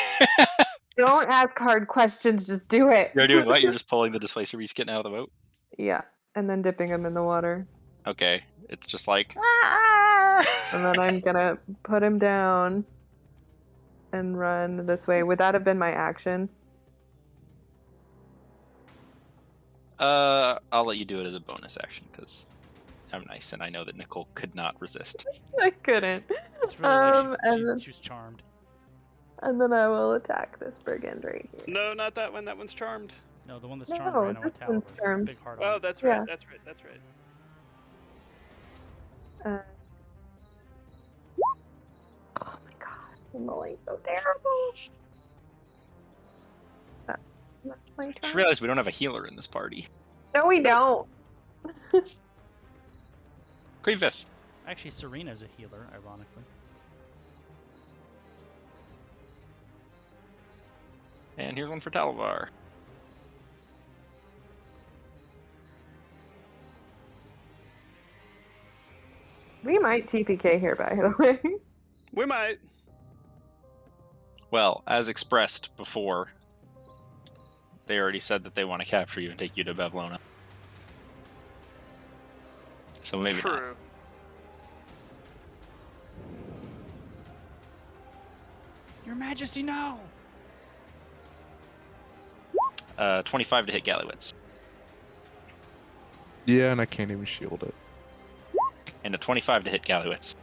Don't ask hard questions, just do it. You're doing what? You're just pulling the displacer beast getting out of the boat? Yeah, and then dipping him in the water. Okay. It's just like... And then I'm gonna put him down and run this way. Would that have been my action? I'll let you do it as a bonus action, because I'm nice, and I know that Nicole could not resist. I couldn't. It's really like and she was charmed. then I will attack this brigand right here. No, not that one. That one's charmed. No, the one that's No, charmed ran out this with one's Talivar. charmed. Big heart Oh, on it. that's Yeah. right. That's right. That's right. Oh my god, I'm rolling so terrible. That's my Just turn. realized we don't have a healer in this party. No, we don't. Queepus. Actually, Serena's a healer, ironically. And here's one for Talivar. We might TPK here, by the way. We might. Well, as expressed before, they already said that they want to capture you and take you to Bevlona. So maybe not. True. Your Majesty, no! 25 to hit Gallywitz. Yeah, and I can't even shield it. And a 25 to hit Gallywitz.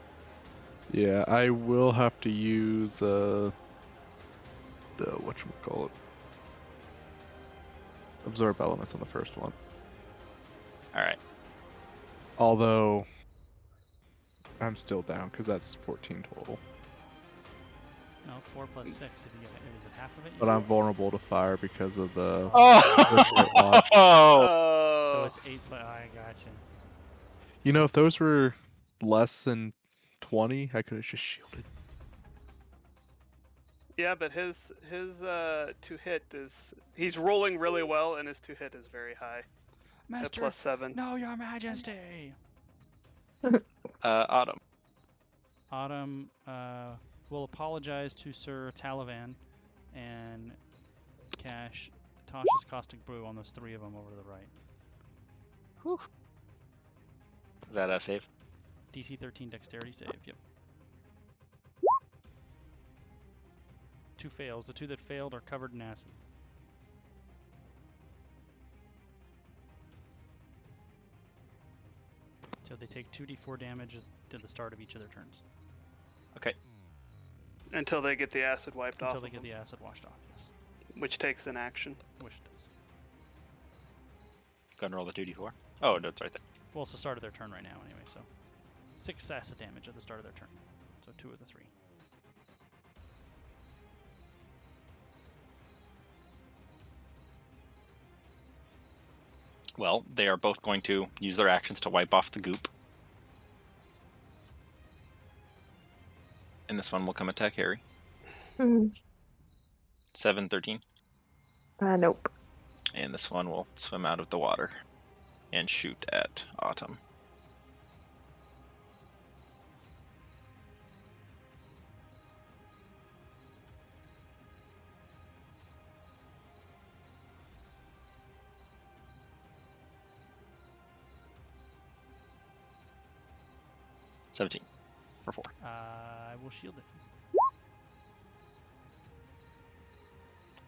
Yeah, I will have to use the whatchamacallit. Absorb elements on the first one. Alright. Although I'm still down because that's 14 total. No, 4 plus 6. If you get it, is it half of it? But I'm vulnerable to fire because of the Oh! So it's 8 plus. I gotcha. You know, if those were less than 20, I could have just shielded. Yeah, but his to hit is he's rolling really well, and his to hit is very high at Master, +7. no, Your Majesty! Autumn. Autumn will apologize to Sir Talivan and cash Tasha's Caustic Brew on those 3 of them over to the right. Is that a save? DC 13 Dexterity save, yep. 2 fails. The 2 that failed are covered in acid. So they take 2d4 damage at the start of each of their turns. Okay. Until they get the acid wiped Until off, they of get them, the acid washed off, yes. which takes an action. Which it does. Go and roll the 2d4. Oh, no, it's right there. Well, it's the start of their turn right now anyway, so. 6 acid damage at the start of their turn. So 2 of the 3. Well, they are both going to use their actions to wipe off the goop. And this one will come attack Harry. 7, 13. Nope. And this one will swim out of the water and shoot at Autumn. $17 for 4. I will shield it.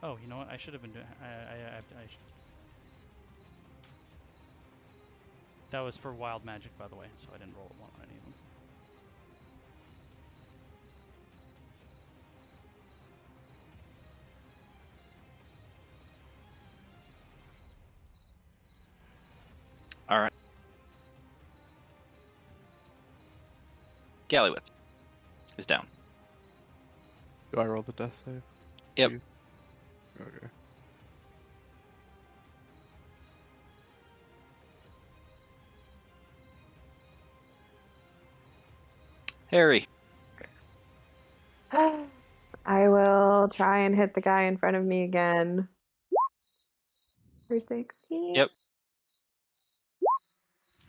Oh, you know what? I should have been doing. That was for wild magic, by the way, so I didn't roll one on any of them. All right. Gallywitz is down. Do I roll the death save? Yep. You? Okay. Harry. I will try and hit the guy in front of me again. For 16. Yep.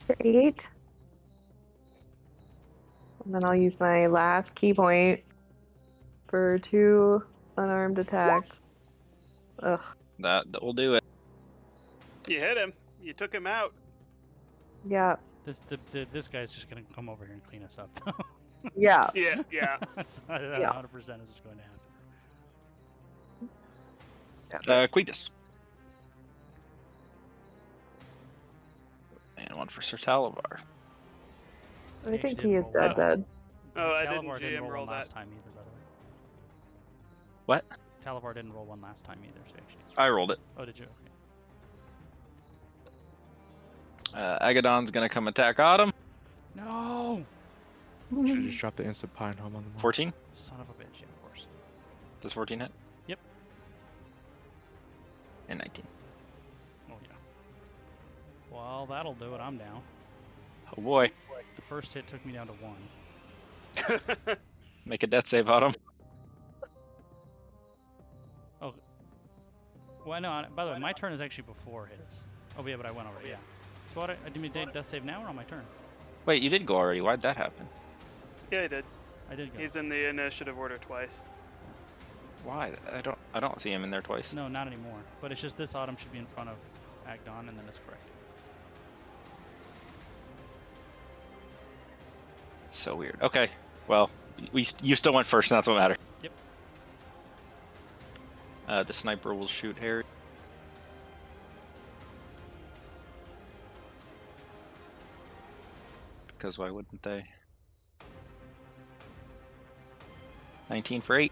For 8. And then I'll use my last key point for 2 unarmed attacks. Ugh. That will do it. You hit him. You took him out. Yeah. This guy's just gonna come over here and clean us up. Yeah. Yeah, yeah. That's not 100% Yeah. is what's going to happen. Quetus. And one for Sir Talavar. I think actually he didn't is roll dead. well. Dead. Oh, I didn't Talavar GM roll roll one last that. time either, by the way. What? Talavar didn't roll one last time either, so actually. I rolled it. Oh, did you? Okay. Agadon's gonna come attack Autumn. No! Should have just dropped the instant pine home on the mark. 14. Son of a bitch, yeah, of course. Does 14 hit? Yep. And 19. Oh, yeah. Well, that'll do it. I'm down. Oh boy. The first hit took me down to 1. Make a death save, Autumn. Well, no, by the way, my turn is actually before his. Oh, yeah, but I went over, yeah. So what, I did death save now or on my turn? Wait, you did go already. Why'd that happen? Yeah, he did. I did go. He's in the initiative order twice. Why? I don't see him in there twice. No, not anymore. But it's just this Autumn should be in front of Agdon, and then it's correct. It's so weird. Okay. Well, you still went first, and that's what matters. Yep. The sniper will shoot Harry. Because why wouldn't they? 19 for 8.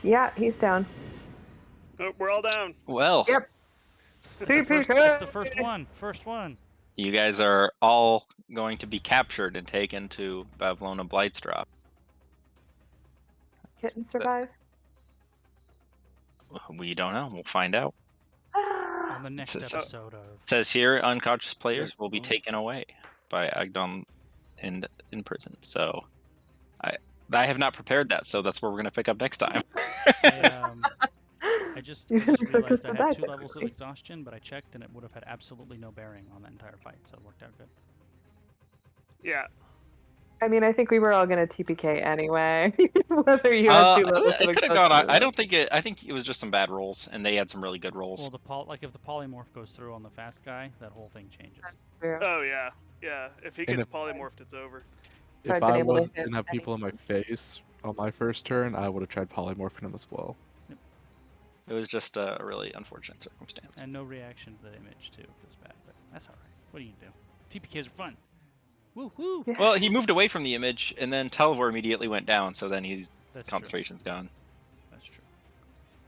Yeah, he's down. Oh, we're all down. Well, Yep. It's the first one. First one. you guys are all going to be captured and taken to Bavlona Blightstrop. Kitten survive. We don't know. We'll find out. On the next So- episode of. It says here, unconscious players will be Oh. taken away by Agdon in prison. So, I have not prepared that, so that's where we're going to pick up next time. I just You didn't expect us realized I to die had so 2 levels of quickly. exhaustion, but I checked and it would have had absolutely no bearing on that entire fight, so it worked out good. Yeah. I mean, I think we were all gonna TPK anyway. Whether you had 2 levels of it could have gone. exhaustion or I not. don't think it. I think it was just some bad rolls, and they had some really good rolls. Well, if the polymorph goes through on the fast guy, that whole thing changes. Yeah. Oh, yeah. Yeah. If he And gets if- polymorphed, it's over. If I'd If been I able to hit didn't have any- people in my face on my first turn, I would have tried polymorphing them as well. It was just a really unfortunate circumstance. And no reaction to the image, too, was bad, but that's alright. What do you do? TPKs are fun! Woo-hoo! Yeah. Well, he moved away from the image, and then Telvor immediately went down. So then his That's true. concentration's gone. That's true.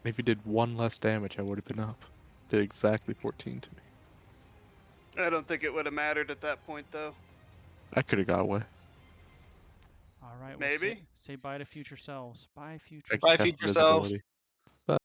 If you did 1 less damage, I would have been up. Did exactly 14 to me. I don't think it would have mattered at that point, though. I could have got away. Alright, Maybe? say bye to future selves. Bye, future I Bye, cast future selves. invisibility.